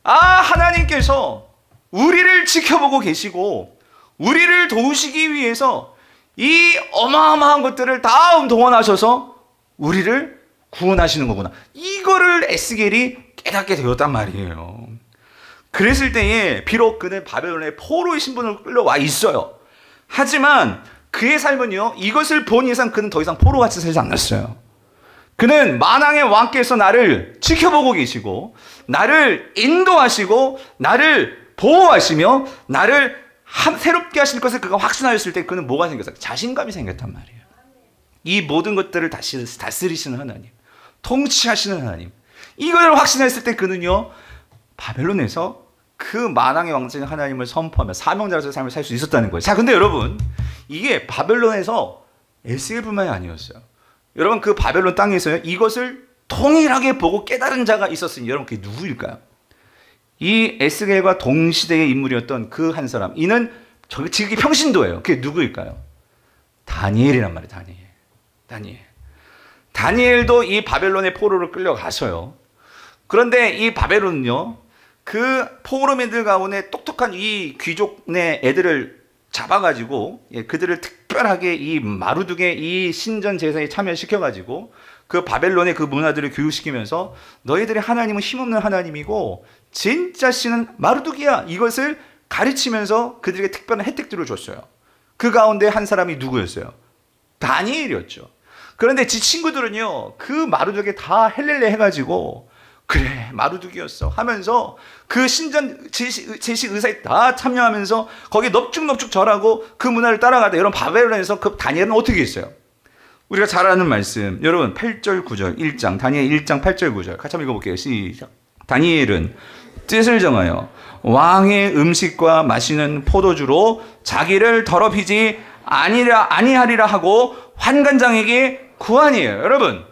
하나님께서 우리를 지켜보고 계시고 우리를 도우시기 위해서 이 어마어마한 것들을 다 동원하셔서 우리를 구원하시는 거구나. 이거를 에스겔이 깨닫게 되었단 말이에요. 그랬을 때에 비록 그는 바벨론의 포로의 신분으로 끌려와 있어요. 하지만 그의 삶은요. 이것을 본 이상 그는 더 이상 포로같이 살지 않았어요. 그는 만왕의 왕께서 나를 지켜보고 계시고 나를 인도하시고 나를 보호하시며 나를 새롭게 하실 것을 그가 확신하였을 때 그는 뭐가 생겼어요? 자신감이 생겼단 말이에요. 이 모든 것들을 다스리시는 하나님, 통치하시는 하나님, 이걸 확신했을 때 그는요 바벨론에서 그 만왕의 왕자인 하나님을 선포하며 사명자로서의 삶을 살 수 있었다는 거예요. 자, 근데 여러분, 이게 바벨론에서 에스겔뿐만이 아니었어요. 여러분, 그 바벨론 땅에서요 이것을 동일하게 보고 깨달은 자가 있었으니 여러분 그게 누구일까요? 이 에스겔과 동시대의 인물이었던 그 한 사람, 이는 지극히 평신도예요. 그게 누구일까요? 다니엘이란 말이에요. 다니엘도 이 바벨론의 포로로 끌려가서요. 그런데 이 바벨론은요, 그 포로민들 가운데 똑똑한 이 귀족네 애들을 잡아가지고 그들을 특별하게 이 마루둑의 이 신전 제사에 참여시켜가지고 그 바벨론의 그 문화들을 교육시키면서 너희들의 하나님은 힘없는 하나님이고 진짜 신은 마루둑이야, 이것을 가르치면서 그들에게 특별한 혜택들을 줬어요. 그 가운데 한 사람이 누구였어요? 다니엘이었죠. 그런데 지 친구들은요 그 마루둑에 다 헬렐레 해가지고 그래 마루둑이었어 하면서 그 신전 제식 의사에 다 참여하면서 거기에 넙죽넙죽 절하고 그 문화를 따라가다. 여러분, 바벨론에서 그 다니엘은 어떻게 했어요? 우리가 잘 아는 말씀, 여러분 8절 9절 1장 다니엘 1장 8절 9절 같이 한번 읽어볼게요. 시작. 다니엘은 뜻을 정하여 왕의 음식과 마시는 포도주로 자기를 더럽히지 아니하리라 하고 환관장에게 구하니에요. 여러분,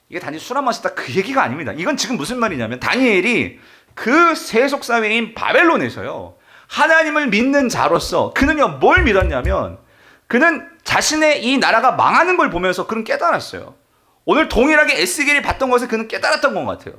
이게 단지 술 한 마셨다 그 얘기가 아닙니다. 이건 지금 무슨 말이냐면 다니엘이 그 세속사회인 바벨론에서요 하나님을 믿는 자로서 그는요 뭘 믿었냐면 그는 자신의 이 나라가 망하는 걸 보면서 그는 깨달았어요. 오늘 동일하게 에스겔이 봤던 것을 그는 깨달았던 것 같아요.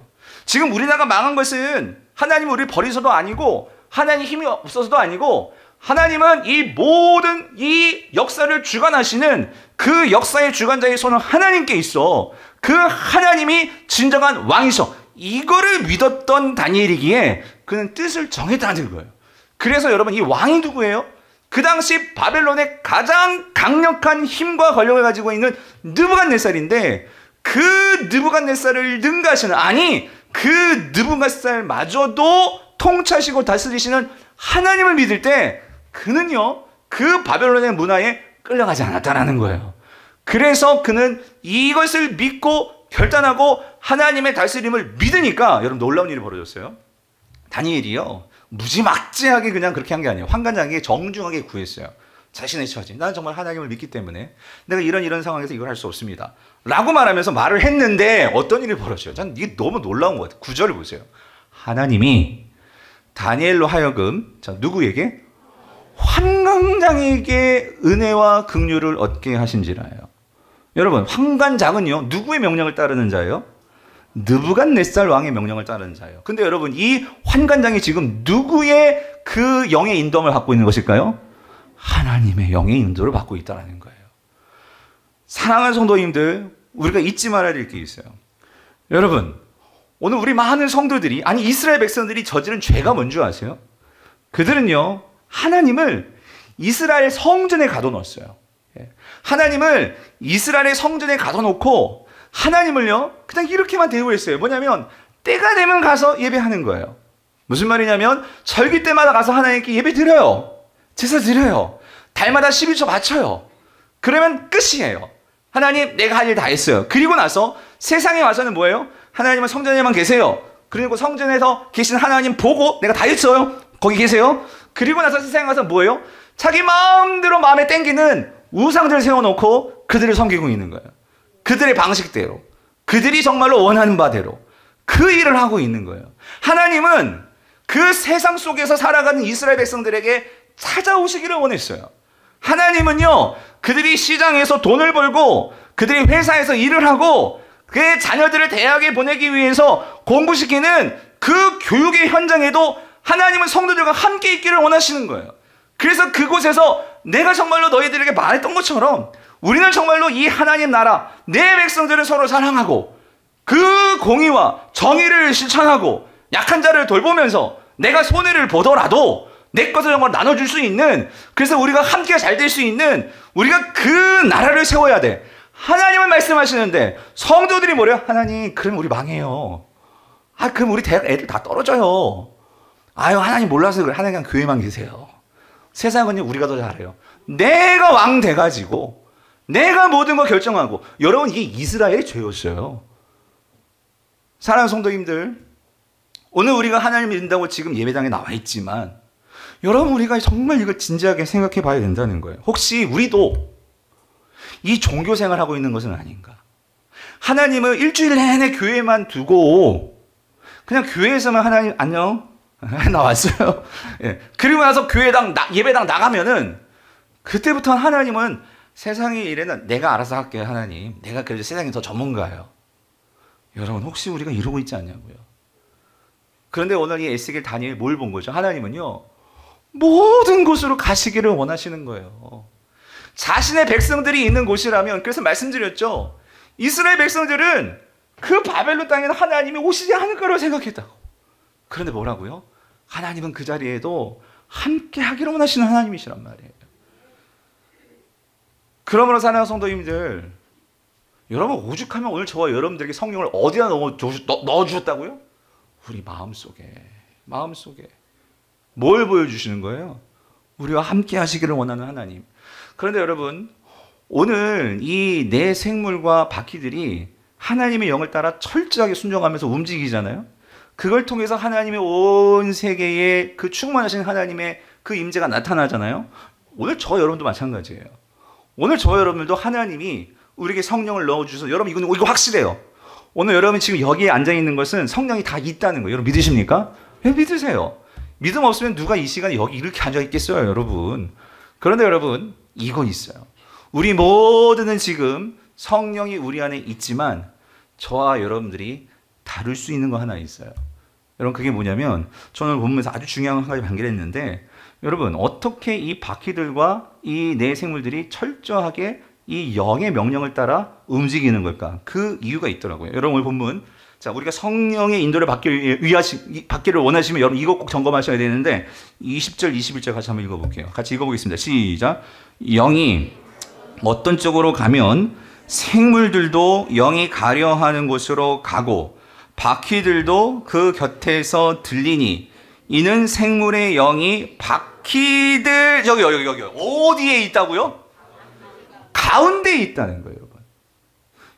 지금 우리나라가 망한 것은 하나님이 우리를 버리서도 아니고 하나님 힘이 없어서도 아니고 하나님은 이 모든 이 역사를 주관하시는 그 역사의 주관자의 손은 하나님께 있어. 그 하나님이 진정한 왕이셔. 이거를 믿었던 다니엘이기에 그는 뜻을 정했다는 거예요. 그래서 여러분, 이 왕이 누구예요? 그 당시 바벨론의 가장 강력한 힘과 권력을 가지고 있는 느부갓네살인데 그 느부갓네살을 능가하시는, 아니 그 느부갓네살마저도 통치하시고 다스리시는 하나님을 믿을 때 그는요 그 바벨론의 문화에 끌려가지 않았다는 거예요. 그래서 그는 이것을 믿고 결단하고 하나님의 다스림을 믿으니까 여러분 놀라운 일이 벌어졌어요. 다니엘이요 무지막지하게 그냥 그렇게 한 게 아니에요. 환관장에게 정중하게 구했어요. 자신의 처지, 나는 정말 하나님을 믿기 때문에 내가 이런 상황에서 이걸 할 수 없습니다 라고 말하면서 말을 했는데 어떤 일이 벌어져요? 전 이게 너무 놀라운 것 같아요. 9절을 보세요. 하나님이 다니엘로 하여금 누구에게? 환관장에게 은혜와 긍휼을 얻게 하신지라요. 여러분, 환관장은요 누구의 명령을 따르는 자예요? 느부갓네살 왕의 명령을 따르는 자예요. 근데 여러분, 이 환관장이 지금 누구의 그 영의 인도함을 받고 있는 것일까요? 하나님의 영의 인도를 받고 있다는 거예요. 사랑하는 성도님들, 우리가 잊지 말아야 될 게 있어요. 여러분, 오늘 우리 많은 성도들이, 아니 이스라엘 백성들이 저지른 죄가 뭔지 아세요? 그들은요 하나님을 이스라엘 성전에 가둬놓았어요. 하나님을 이스라엘의 성전에 가둬놓고 하나님을요 그냥 이렇게만 대우했어요. 뭐냐면 때가 되면 가서 예배하는 거예요. 무슨 말이냐면 절기 때마다 가서 하나님께 예배 드려요. 제사 드려요. 달마다 11조 바쳐요. 그러면 끝이에요. 하나님, 내가 할 일 다 했어요. 그리고 나서 세상에 와서는 뭐예요? 하나님은 성전에만 계세요. 그리고 성전에서 계신 하나님 보고 내가 다 했어요. 거기 계세요. 그리고 나서 세상에 가서 뭐예요? 자기 마음대로 마음에 땡기는 우상들을 세워놓고 그들을 섬기고 있는 거예요. 그들의 방식대로, 그들이 정말로 원하는 바대로 그 일을 하고 있는 거예요. 하나님은 그 세상 속에서 살아가는 이스라엘 백성들에게 찾아오시기를 원했어요. 하나님은요 그들이 시장에서 돈을 벌고 그들이 회사에서 일을 하고 그의 자녀들을 대학에 보내기 위해서 공부시키는 그 교육의 현장에도 하나님은 성도들과 함께 있기를 원하시는 거예요. 그래서 그곳에서 내가 정말로 너희들에게 말했던 것처럼 우리는 정말로 이 하나님 나라, 내 백성들을 서로 사랑하고 그 공의와 정의를 실천하고 약한 자를 돌보면서 내가 손해를 보더라도 내 것을 정말 나눠줄 수 있는, 그래서 우리가 함께 잘 될 수 있는, 우리가 그 나라를 세워야 돼. 하나님은 말씀하시는데 성도들이 뭐래요? 하나님, 그럼 우리 망해요. 그럼 우리 대학 애들 다 떨어져요. 하나님 몰라서 그래. 하나님 그냥 교회만 계세요. 세상은요 우리가 더 잘해요. 내가 왕 돼가지고 내가 모든 걸 결정하고. 여러분, 이게 이스라엘의 죄였어요. 사랑하는 성도님들, 오늘 우리가 하나님 믿는다고 지금 예배당에 나와 있지만 여러분, 우리가 정말 이걸 진지하게 생각해 봐야 된다는 거예요. 혹시 우리도 이 종교 생활하고 있는 것은 아닌가? 하나님을 일주일 내내 교회만 두고 그냥 교회에서만 하나님 안녕 나왔어요. 예. 그리고 나서 예배당 나가면은 그때부터 하나님은 세상의 일에는 내가 알아서 할게요. 하나님, 내가 그래도 세상에 더 전문가예요. 여러분, 혹시 우리가 이러고 있지 않냐고요. 그런데 오늘 이 에스겔 다니엘 뭘 본 거죠? 하나님은요, 모든 곳으로 가시기를 원하시는 거예요. 자신의 백성들이 있는 곳이라면, 그래서 말씀드렸죠. 이스라엘 백성들은 그 바벨론 땅에는 하나님이 오시지 않을 거라고 생각했다고. 그런데 뭐라고요? 하나님은 그 자리에도 함께 하기를 원하시는 하나님이시란 말이에요. 그러므로 사랑하는 성도님들, 여러분, 오죽하면 오늘 저와 여러분들에게 성령을 어디다 넣어주셨다고요? 우리 마음속에. 뭘 보여주시는 거예요? 우리와 함께 하시기를 원하는 하나님. 그런데 여러분, 오늘 이 내 생물과 바퀴들이 하나님의 영을 따라 철저하게 순종하면서 움직이잖아요. 그걸 통해서 하나님의 온 세계에 그 충만하신 하나님의 그 임재가 나타나잖아요. 오늘 저 여러분도 마찬가지예요. 오늘 저 여러분들도 하나님이 우리에게 성령을 넣어주셔서, 여러분 이거 확실해요. 오늘 여러분 지금 여기에 앉아있는 것은 성령이 다 있다는 거예요. 여러분 믿으십니까? 왜 믿으세요? 믿음 없으면 누가 이 시간에 여기 이렇게 앉아있겠어요, 여러분. 그런데 여러분, 이거 있어요. 우리 모두는 지금 성령이 우리 안에 있지만 저와 여러분들이 다룰 수 있는 거 하나 있어요. 여러분, 그게 뭐냐면, 저는 보면서 아주 중요한 한 가지 발견했는데, 여러분, 어떻게 이 바퀴들과 이 내 생물들이 철저하게 이 영의 명령을 따라 움직이는 걸까? 그 이유가 있더라고요. 여러분, 오늘 본문, 자, 우리가 성령의 인도를 받기를 원하시면 여러분 이거 꼭 점검하셔야 되는데, 20절, 21절 같이 한번 읽어볼게요. 같이 읽어보겠습니다. 시작. 영이 어떤 쪽으로 가면 생물들도 영이 가려 하는 곳으로 가고 바퀴들도 그 곁에서 들리니 이는 생물의 영이 바퀴들 여기 어디에 있다고요? 가운데에 있다는 거예요.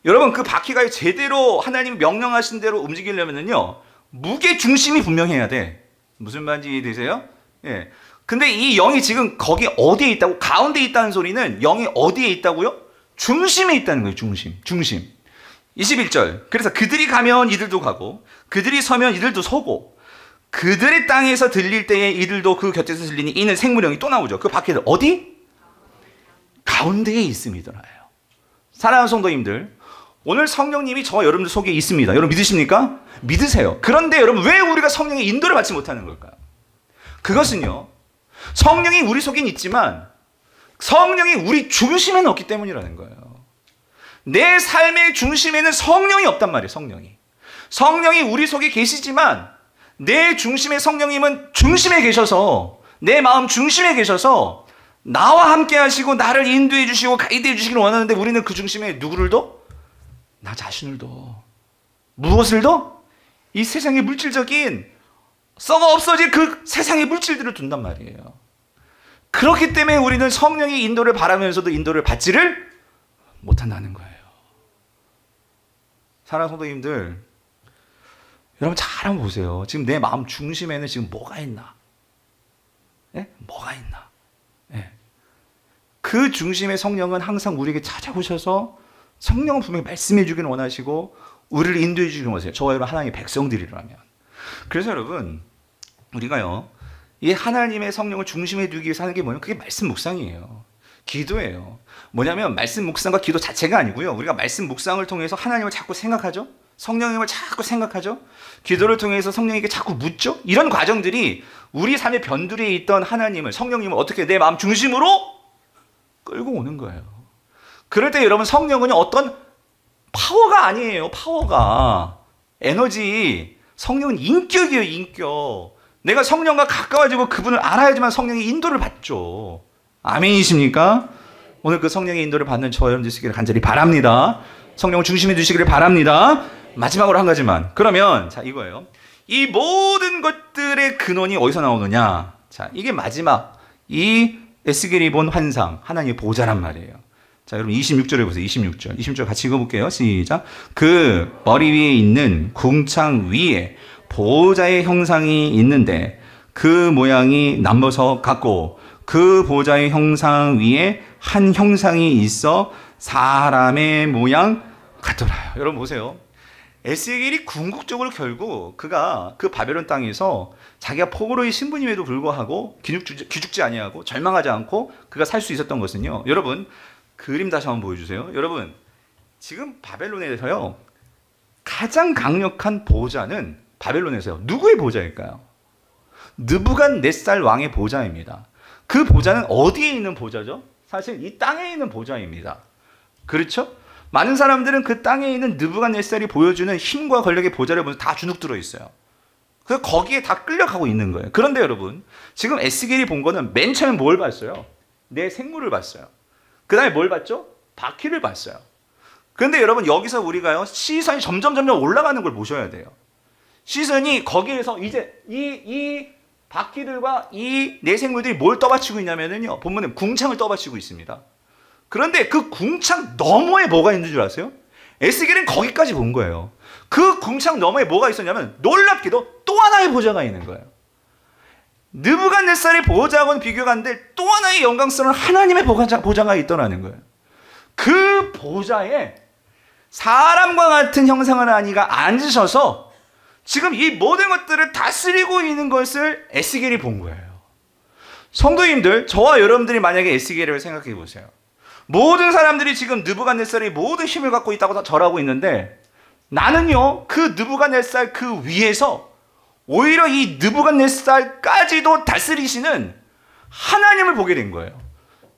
여러분, 그 바퀴가 제대로 하나님 명령하신 대로 움직이려면요, 무게 중심이 분명해야 돼. 무슨 말인지 이해되세요? 예. 근데 이 영이 지금 거기 어디에 있다고? 가운데에 있다는 소리는 영이 어디에 있다고요? 중심에 있다는 거예요. 중심. 21절. 그래서 그들이 가면 이들도 가고 그들이 서면 이들도 서고 그들의 땅에서 들릴 때에 이들도 그 곁에서 들리니 이는 생물형이 또 나오죠. 그 바퀴들 어디? 가운데에 있음이더라요. 사랑하는 성도님들, 오늘 성령님이 저와 여러분들 속에 있습니다. 여러분 믿으십니까? 믿으세요. 그런데 여러분, 왜 우리가 성령의 인도를 받지 못하는 걸까요? 그것은요, 성령이 우리 속엔 있지만 성령이 우리 중심에는 없기 때문이라는 거예요. 내 삶의 중심에는 성령이 없단 말이에요. 성령이 우리 속에 계시지만 내 중심의 성령님은 중심에 계셔서, 내 마음 중심에 계셔서 나와 함께 하시고 나를 인도해 주시고 가이드해 주시기를 원하는데, 우리는 그 중심에 누구를 둬? 나 자신을 둬. 무엇을 둬? 이 세상의 물질적인 썩어 없어질 그 세상의 물질들을 둔단 말이에요. 그렇기 때문에 우리는 성령의 인도를 바라면서도 인도를 받지를 못한다는 거예요. 사랑하는 성도님들, 여러분 잘 한번 보세요. 지금 내 마음 중심에는 지금 뭐가 있나? 예? 뭐가 있나? 예. 그 중심의 성령은 항상 우리에게 찾아오셔서 성령은 분명히 말씀해 주기를 원하시고 우리를 인도해 주기를 원하세요. 저와 여러분 하나님의 백성들이라면. 그래서 여러분, 우리가요, 이 하나님의 성령을 중심에 두기 위해서 하는 게 뭐냐면 그게 말씀 묵상이에요. 기도예요. 뭐냐면 말씀 묵상과 기도 자체가 아니고요, 우리가 말씀 묵상을 통해서 하나님을 자꾸 생각하죠. 성령님을 자꾸 생각하죠. 기도를 통해서 성령에게 자꾸 묻죠. 이런 과정들이 우리 삶의 변두리에 있던 하나님을, 성령님을 어떻게 내 마음 중심으로 끌고 오는 거예요. 그럴 때 여러분, 성령은 어떤 파워가 아니에요. 파워가 에너지. 성령은 인격이에요. 인격. 내가 성령과 가까워지고 그분을 알아야지만 성령의 인도를 받죠. 아멘이십니까? 오늘 그 성령의 인도를 받는 저 여러분 되시기를 간절히 바랍니다. 성령을 중심에 두시기를 바랍니다. 마지막으로 한 가지만. 그러면 자, 이거예요. 이 모든 것들의 근원이 어디서 나오느냐? 자, 이게 마지막 이 에스겔이 본 환상, 하나님의 보좌란 말이에요. 자, 여러분 26절에 보세요. 26절. 26절 같이 읽어볼게요. 시작. 그 머리 위에 있는 궁창 위에 보호자의 형상이 있는데 그 모양이 남보석 같고 그 보호자의 형상 위에 한 형상이 있어 사람의 모양 같더라. 여러분 보세요. 에스겔이 궁극적으로 결국 그가 그 바벨론 땅에서 자기가 포로의 신분임에도 불구하고 기죽지 아니하고 절망하지 않고 그가 살 수 있었던 것은요. 여러분 그림 다시 한번 보여주세요. 여러분 지금 바벨론에서요 가장 강력한 보호자는 바벨론에서요 누구의 보호자일까요? 느부갓네살 왕의 보호자입니다. 그 보호자는 어디에 있는 보호자죠? 사실 이 땅에 있는 보호자입니다. 그렇죠? 많은 사람들은 그 땅에 있는 느부갓네살이 보여주는 힘과 권력의 보좌를 보면서 다 주눅 들어 있어요. 그래서 거기에 다 끌려가고 있는 거예요. 그런데 여러분, 지금 에스겔이 본 거는 맨 처음에 뭘 봤어요? 내 생물을 봤어요. 그 다음에 뭘 봤죠? 바퀴를 봤어요. 그런데 여러분, 여기서 우리가요, 시선이 점점 올라가는 걸 보셔야 돼요. 시선이 거기에서 이제 이 바퀴들과 이 내 생물들이 뭘 떠받치고 있냐면요, 본문에 궁창을 떠받치고 있습니다. 그런데 그 궁창 너머에 뭐가 있는 줄 아세요? 에스겔은 거기까지 본 거예요. 그 궁창 너머에 뭐가 있었냐면 놀랍게도 또 하나의 보좌가 있는 거예요. 느부갓네살의 보좌하고는 비교가 안 될 또 하나의 영광스러운 하나님의 보좌가 있더라는 거예요. 그 보좌에 사람과 같은 형상을 한 이가 앉으셔서 지금 이 모든 것들을 다스리고 있는 것을 에스겔이 본 거예요. 성도님들, 저와 여러분들이 만약에 에스겔을 생각해 보세요. 모든 사람들이 지금 느부갓네살이 모든 힘을 갖고 있다고 절하고 있는데 나는요, 그 느부갓네살 그 위에서 오히려 이 느부갓네살까지도 다스리시는 하나님을 보게 된 거예요.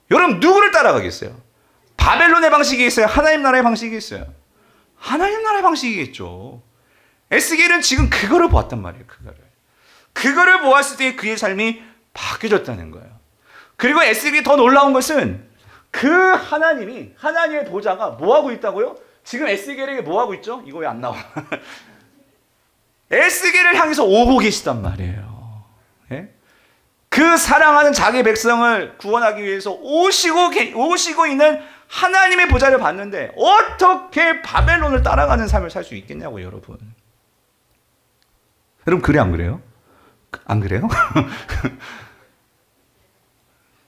여러분 누구를 따라가겠어요? 바벨론의 방식이 있어요? 하나님 나라의 방식이 있어요? 하나님 나라의 방식이겠죠. 에스겔은 지금 그거를 보았단 말이에요. 그거를 보았을 때 그의 삶이 바뀌어졌다는 거예요. 그리고 에스겔이 더 놀라운 것은 그 하나님의 보좌가 뭐하고 있다고요? 지금 에스겔에게 뭐하고 있죠? 이거 왜 안 나와? 에스겔을 향해서 오고 계시단 말이에요. 예? 그 사랑하는 자기 백성을 구원하기 위해서 오시고 있는 하나님의 보좌를 봤는데 어떻게 바벨론을 따라가는 삶을 살 수 있겠냐고요, 여러분. 여러분 그래 안 그래요? 안 그래요?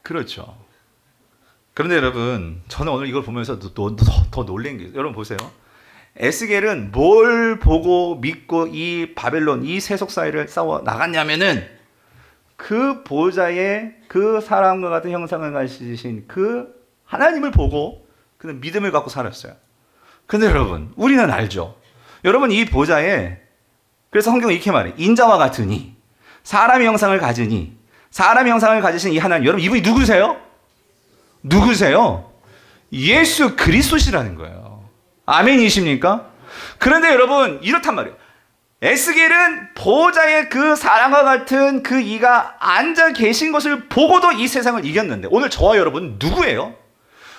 그렇죠. 그런데 여러분, 저는 오늘 이걸 보면서 더 놀란 게, 여러분 보세요. 에스겔은 뭘 보고 믿고 이 바벨론, 이 세속 사회를 싸워 나갔냐면은 그 보좌에 그 사람과 같은 형상을 가지신 그 하나님을 보고 그는 믿음을 갖고 살았어요. 근데 여러분, 우리는 알죠. 여러분 이 보좌에, 그래서 성경은 이렇게 말해요. 인자와 같으니, 사람의 형상을 가지니, 사람의 형상을 가지신 이 하나님, 여러분 이분이 누구세요? 예수 그리스도시라는 거예요. 아멘이십니까? 그런데 여러분 이렇단 말이에요. 에스겔은 보호자의 그 사랑과 같은 그 이가 앉아 계신 것을 보고도 이 세상을 이겼는데 오늘 저와 여러분 누구예요?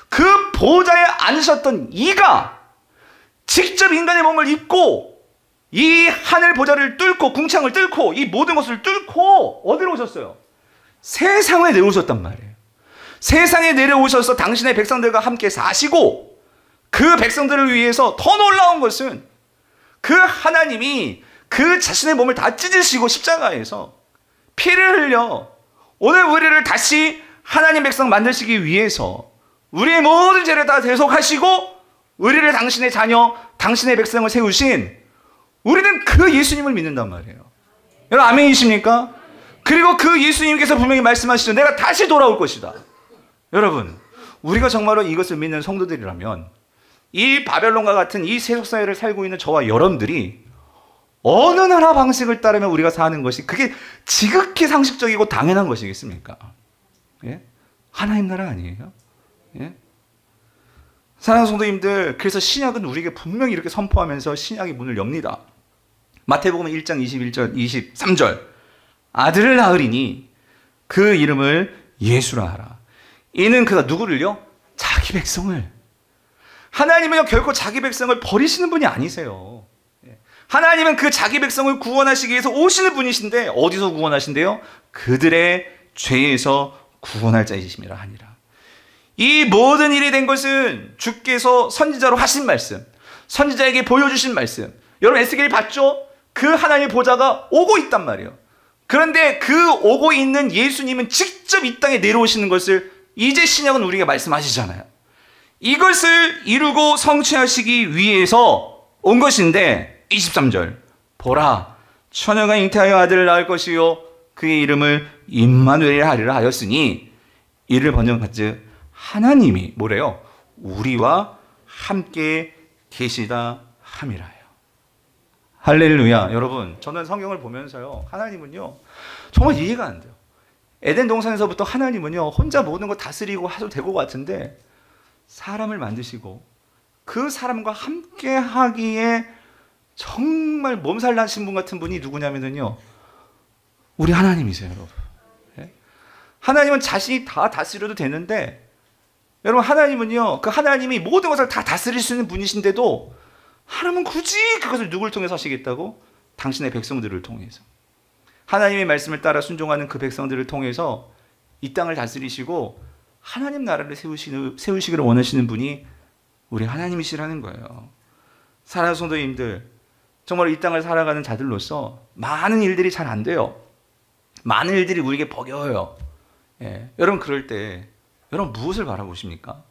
그 보호자에 앉으셨던 이가 직접 인간의 몸을 입고 이 하늘 보좌를 뚫고 궁창을 뚫고 이 모든 것을 뚫고 어디로 오셨어요? 세상에 내려오셨단 말이에요. 세상에 내려오셔서 당신의 백성들과 함께 사시고 그 백성들을 위해서 더 놀라운 것은 그 하나님이 그 자신의 몸을 다 찢으시고 십자가에서 피를 흘려 오늘 우리를 다시 하나님 백성 만드시기 위해서 우리의 모든 죄를 다 대속하시고 우리를 당신의 자녀, 당신의 백성을 세우신 우리는 그 예수님을 믿는단 말이에요. 여러분 아멘이십니까? 그리고 그 예수님께서 분명히 말씀하시죠. 내가 다시 돌아올 것이다. 여러분, 우리가 정말로 이것을 믿는 성도들이라면 이 바벨론과 같은 이 세속사회를 살고 있는 저와 여러분들이 어느 나라 방식을 따르면 우리가 사는 것이 그게 지극히 상식적이고 당연한 것이겠습니까? 예? 하나님 나라 아니에요? 예? 사랑하는 성도님들, 그래서 신약은 우리에게 분명히 이렇게 선포하면서 신약의 문을 엽니다. 마태복음 1장 21절, 23절 아들을 낳으리니 그 이름을 예수라 하라. 이는 그가 누구를요? 자기 백성을. 하나님은요 결코 자기 백성을 버리시는 분이 아니세요. 하나님은 그 자기 백성을 구원하시기 위해서 오시는 분이신데 어디서 구원하신대요? 그들의 죄에서 구원할 자이심이라 하니라. 이 모든 일이 된 것은 주께서 선지자로 하신 말씀, 선지자에게 보여주신 말씀. 여러분 에스겔 봤죠? 그 하나님의 보좌가 오고 있단 말이에요. 그런데 그 오고 있는 예수님은 직접 이 땅에 내려오시는 것을 이제 신약은 우리에게 말씀하시잖아요. 이것을 이루고 성취하시기 위해서 온 것인데 23절 보라 처녀가 잉태하여 아들을 낳을 것이요 그의 이름을 임마누엘이라 하리라 하였으니 이를 번역하지 하나님이 뭐래요? 우리와 함께 계시다 함이라요. 할렐루야. 여러분 저는 성경을 보면서요 하나님은요 정말 이해가 안 돼요. 에덴 동산에서부터 하나님은요 혼자 모든 거 다스리고 하셔도 될 것 같은데 사람을 만드시고 그 사람과 함께 하기에 정말 몸살 나신 분 같은 분이 누구냐면요 우리 하나님이세요. 여러분 하나님은 자신이 다 다스려도 되는데 여러분 하나님은요 그 하나님이 모든 것을 다 다스릴 수 있는 분이신데도 하나님은 굳이 그것을 누구를 통해서 하시겠다고? 당신의 백성들을 통해서 하나님의 말씀을 따라 순종하는 그 백성들을 통해서 이 땅을 다스리시고 하나님 나라를 세우시기를 원하시는 분이 우리 하나님이시라는 거예요. 사랑하는 성도님들 정말 이 땅을 살아가는 자들로서 많은 일들이 잘 안 돼요. 많은 일들이 우리에게 버겨워요. 여러분 그럴 때 여러분 무엇을 바라보십니까?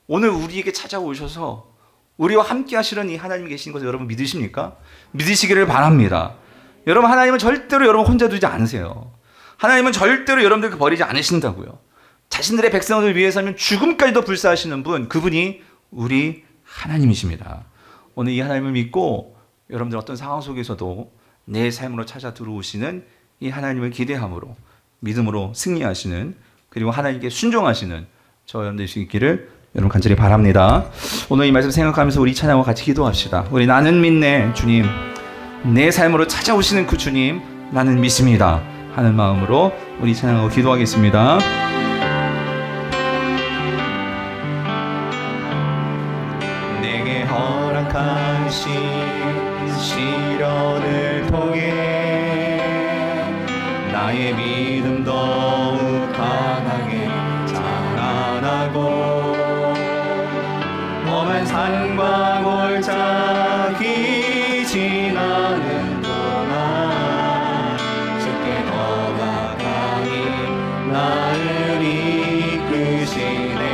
오늘 우리에게 찾아오셔서 우리와 함께 하시는 이 하나님이 계신 것을 여러분 믿으십니까? 믿으시기를 바랍니다. 여러분 하나님은 절대로 여러분 혼자 두지 않으세요. 하나님은 절대로 여러분들 버리지 않으신다고요. 자신들의 백성을 위해서는 죽음까지도 불사하시는 분, 그분이 우리 하나님이십니다. 오늘 이 하나님을 믿고 여러분들 어떤 상황 속에서도 내 삶으로 찾아 들어오시는 이 하나님을 기대함으로 믿음으로 승리하시는 그리고 하나님께 순종하시는 저 여러분들 수 있기를 여러분 간절히 바랍니다. 오늘 이 말씀 생각하면서 우리 찬양과 같이 기도합시다. 우리 나는 믿네 주님, 내 삶으로 찾아오시는 그 주님 나는 믿습니다 하는 마음으로 우리 찬양하고 기도하겠습니다. 내게 허락하신 시련을 통해 나의 믿음 더욱 강하게 자라나고 험한 산과 골짜기 지나는 동안 주께 더 가까이 나를 이끄시네.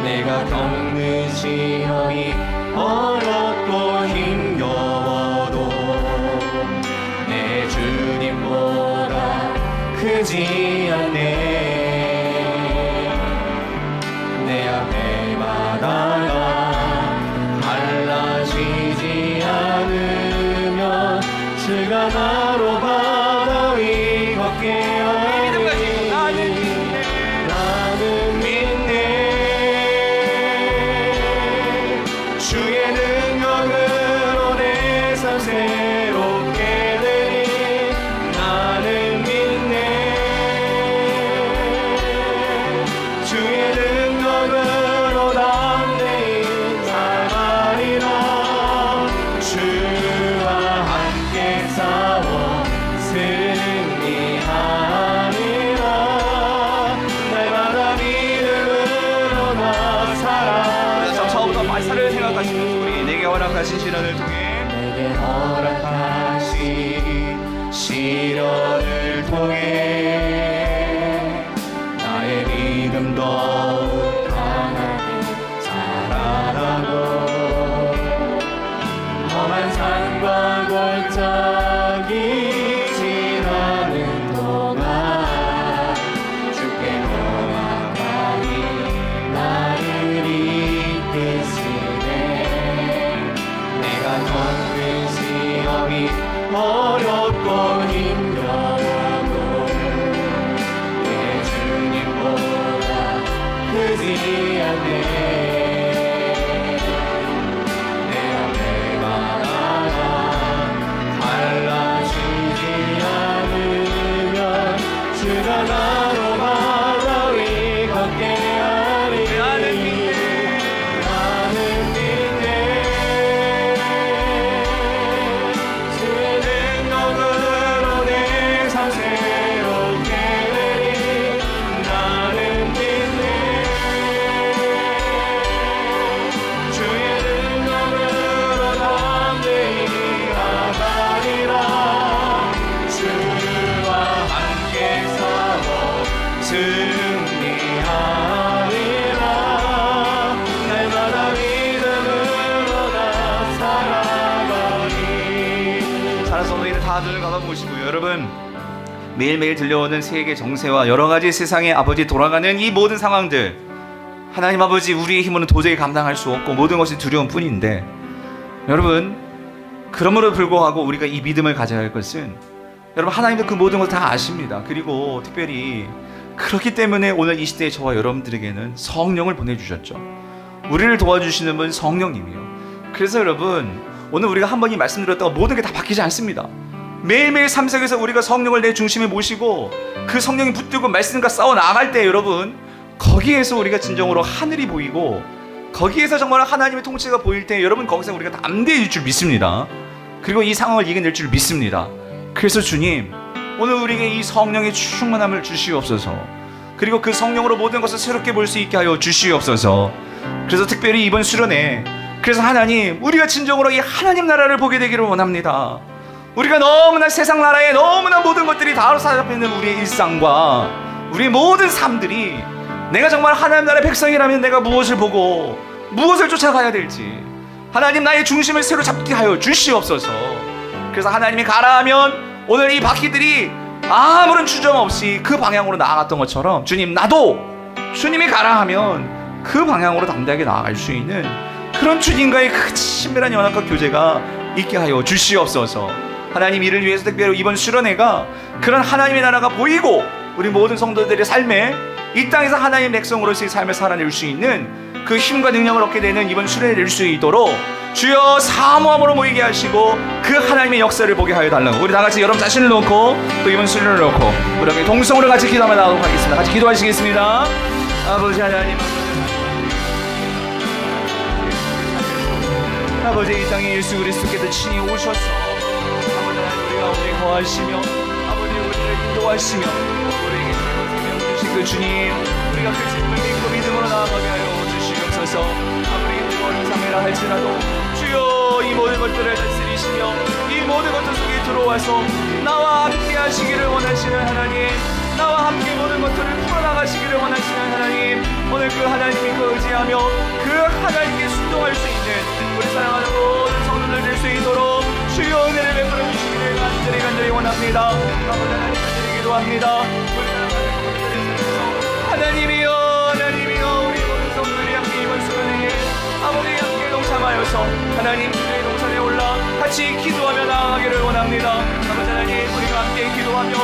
내가 겪는 시험이 어렵고 힘겨워도 내 주님보다 크지 않네. 내 앞에 바다가 갈라지지 않으면 주가 나로 바다 위 걷게 하니 나는 믿네. 주의 능력으로 내 삶 새롭게 되니 나는 믿네. 주의 능력으로 담대히 살아리라. 주와 함께 싸워 승리하리라. 날마다 믿음으로 나 살아. 처음부터 말씀을 생각하시면서 우리 내게 허락하신 시련을 통해 내게 허락하신 시련을 통해 나의 믿음 더욱 강하게 자라나고 험한 산과 골짜기 지나는 동안 주께 더 가까이 나를 이끄시네. 내가 겪는 시험이 어렵고 힘겨워도 내 주님보다 크지 않네. 내 앞에 바다가 갈라지지 않으면 주가 나로 바다 위 걷게 하리. 나는 믿네. 나는 믿네. 주의 능력으로 내 삶 새롭게 되니 나는 믿네. 눈을 감아보시고요. 여러분, 매일매일 들려오는 세계 정세와 여러 가지 세상의 아버지 돌아가는 이 모든 상황들, 하나님 아버지 우리의 힘으로는 도저히 감당할 수 없고 모든 것이 두려운 뿐인데, 여러분, 그러므로 불구하고 우리가 이 믿음을 가져야 할 것은, 여러분, 하나님도 그 모든 것을 다 아십니다. 그리고 특별히 그렇기 때문에 오늘 이 시대에 저와 여러분들에게는 성령을 보내주셨죠. 우리를 도와주시는 분 성령님이요. 그래서 여러분, 오늘 우리가 한 번 이 말씀 드렸다고 모든 게 다 바뀌지 않습니다. 매일매일 삶 속에서 우리가 성령을 내 중심에 모시고 그 성령이 붙들고 말씀과 싸워 나갈 때, 여러분, 거기에서 우리가 진정으로 하늘이 보이고 거기에서 정말 하나님의 통치가 보일 때, 여러분, 거기서 우리가 담대해질 줄 믿습니다. 그리고 이 상황을 이겨낼 줄 믿습니다. 그래서 주님, 오늘 우리에게 이 성령의 충만함을 주시옵소서. 그리고 그 성령으로 모든 것을 새롭게 볼 수 있게 하여 주시옵소서. 그래서 특별히 이번 수련회, 그래서 하나님, 우리가 진정으로 이 하나님 나라를 보게 되기를 원합니다. 우리가 너무나 세상 나라에 너무나 모든 것들이 다 사로잡혀 있는 우리의 일상과 우리의 모든 삶들이, 내가 정말 하나님 나라의 백성이라면 내가 무엇을 보고 무엇을 쫓아가야 될지, 하나님 나의 중심을 새로 잡게 하여 주시옵소서. 그래서 하나님이 가라 하면 오늘 이 바퀴들이 아무런 주저 없이 그 방향으로 나아갔던 것처럼, 주님, 나도 주님이 가라 하면 그 방향으로 담대하게 나아갈 수 있는 그런 주님과의 그 친밀한 연합과 교제가 있게 하여 주시옵소서. 하나님, 이를 위해서 특별히 이번 수련회가 그런 하나님의 나라가 보이고 우리 모든 성도들의 삶에 이 땅에서 하나님의 백성으로서의 삶을 살아낼 수 있는 그 힘과 능력을 얻게 되는 이번 수련회 될 수 있도록 주여 사모함으로 모이게 하시고 그 하나님의 역사를 보게 하여 달라고, 우리 다 같이 여러분 자신을 놓고 또 이번 수련을 놓고 우리 동성으로 같이 기도하며 나가도록 하겠습니다. 같이 기도하시겠습니다. 아버지 하나님, 아버지, 이 땅에 예수 그리스도께서 친히 오셔서 아버지 하나님 우리 가운데 거하시며 아버지 우리를 인도하시며 우리에게 생명 주신 그 주님, 우리가 그 주님을 믿고 믿음으로 나아가게 하여 주시옵소서. 아무리 어려운 삶이라 할지라도 주여 이 모든 것들을 다스리시며 이 모든 것들 속에 들어와서 나와 함께 하시기를 원하시는 하나님, 나와 함께 모든 것들을 풀어나가시기를 원하시는 하나님, 오늘 그 하나님 믿고 의지하며 그 하나님께 순종할 수 있는 우리 사랑하는 모든 성도들 될 수 있도록 주여 은혜를 베풀어 주시기를 간절히 원합니다. 아버지 하나님, 간절히 기도합니다. 우리 사랑하는 성도들의 삶에서 하나님이여 우리 모든 성도들이 함께 이번 수련회에 아버지 함께 동참하여서 하나님 주의 동산에 올라 같이 기도하며 나아가기를 원합니다. 아버지 하나님, 우리가 함께 기도하며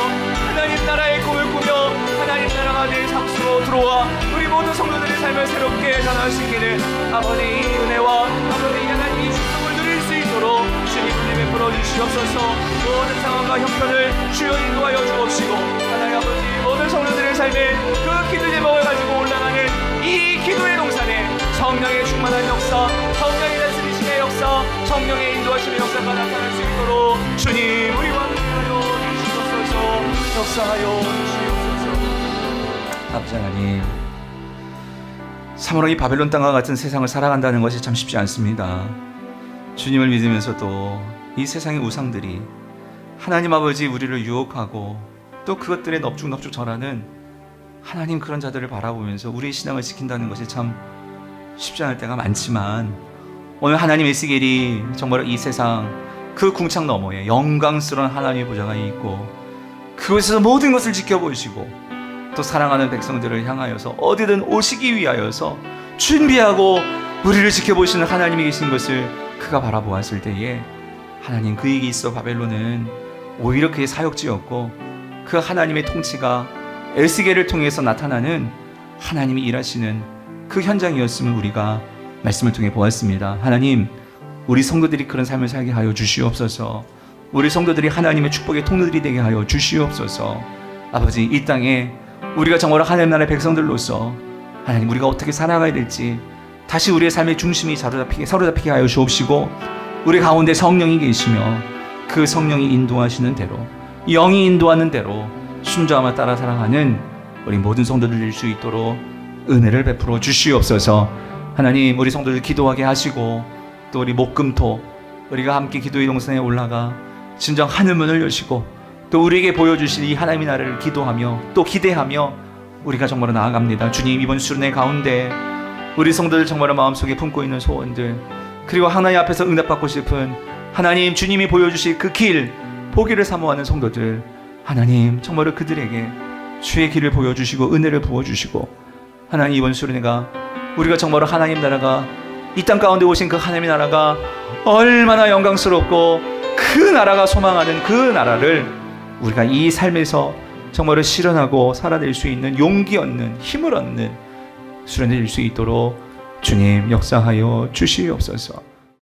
하나님 나라의 꿈을 꾸며 하나님 나라가 내 상수로 들어와 우리 모든 성도들의 삶을 새롭게 변화시키는 아버지 이 은혜와 아버지 하나님 이 축복을 누릴 수 있도록 주님 은혜 베풀어 주시옵소서. 모든 상황과 형편을 주여 인도하여 주옵시고 하나님 아버지 모든 성도들의 삶에 그 기도 제목을 가지고 올라가는 이 기도의 동산에 성령의 충만한 역사, 성령의 다스리심의 역사, 성령의 인도하심의 역사가 나타날 수 있도록 주님 우리와 함께하여 주시옵소서. 역사하여 주시옵소서. 아버지 하나님, 참으로 이 바벨론 땅과 같은 세상을 살아간다는 것이 참 쉽지 않습니다. 주님을 믿으면서도 이 세상의 우상들이 하나님 아버지 우리를 유혹하고 또 그것들에 넙죽넙죽 절하는 하나님 그런 자들을 바라보면서 우리의 신앙을 지킨다는 것이 참 쉽지 않을 때가 많지만, 오늘 하나님 에스겔이 정말 이 세상 그 궁창 너머에 영광스러운 하나님의 보좌가 있고 그곳에서 모든 것을 지켜보시고 또 사랑하는 백성들을 향하여서 어디든 오시기 위하여서 준비하고 우리를 지켜보시는 하나님이 계신 것을 그가 바라보았을 때에, 하나님 그에게 있어 바벨론은 오히려 그의 사역지였고 그 하나님의 통치가 에스겔을 통해서 나타나는 하나님이 일하시는 그 현장이었음을 우리가 말씀을 통해 보았습니다. 하나님, 우리 성도들이 그런 삶을 살게 하여 주시옵소서. 우리 성도들이 하나님의 축복의 통로들이 되게 하여 주시옵소서. 아버지, 이 땅에 우리가 정말 하나님 나라의 백성들로서 하나님 우리가 어떻게 살아가야 될지 다시 우리의 삶의 중심이 사로잡히게 하여 주옵시고, 우리 가운데 성령이 계시며 그 성령이 인도하시는 대로, 영이 인도하는 대로 순종하며 따라 살아가는 우리 모든 성도들 될 수 있도록 은혜를 베풀어 주시옵소서. 하나님, 우리 성도들 기도하게 하시고 또 우리 목금토 우리가 함께 기도의 동산에 올라가 진정 하늘문을 여시고 또 우리에게 보여주실 이 하나님의 나라를 기도하며 또 기대하며 우리가 정말로 나아갑니다. 주님, 이번 수련회 가운데 우리 성도들 정말로 마음속에 품고 있는 소원들, 그리고 하나님 앞에서 응답받고 싶은 하나님 주님이 보여주실 그 길, 보기를 사모하는 성도들, 하나님 정말로 그들에게 주의 길을 보여주시고 은혜를 부어주시고, 하나님 이번 수련회가 우리가 정말로 하나님 나라가 이 땅 가운데 오신 그 하나님의 나라가 얼마나 영광스럽고 그 나라가 소망하는 그 나라를 우리가 이 삶에서 정말로 실현하고 살아낼 수 있는 용기 얻는, 힘을 얻는 수련회 될 수 있도록 주님 역사하여 주시옵소서.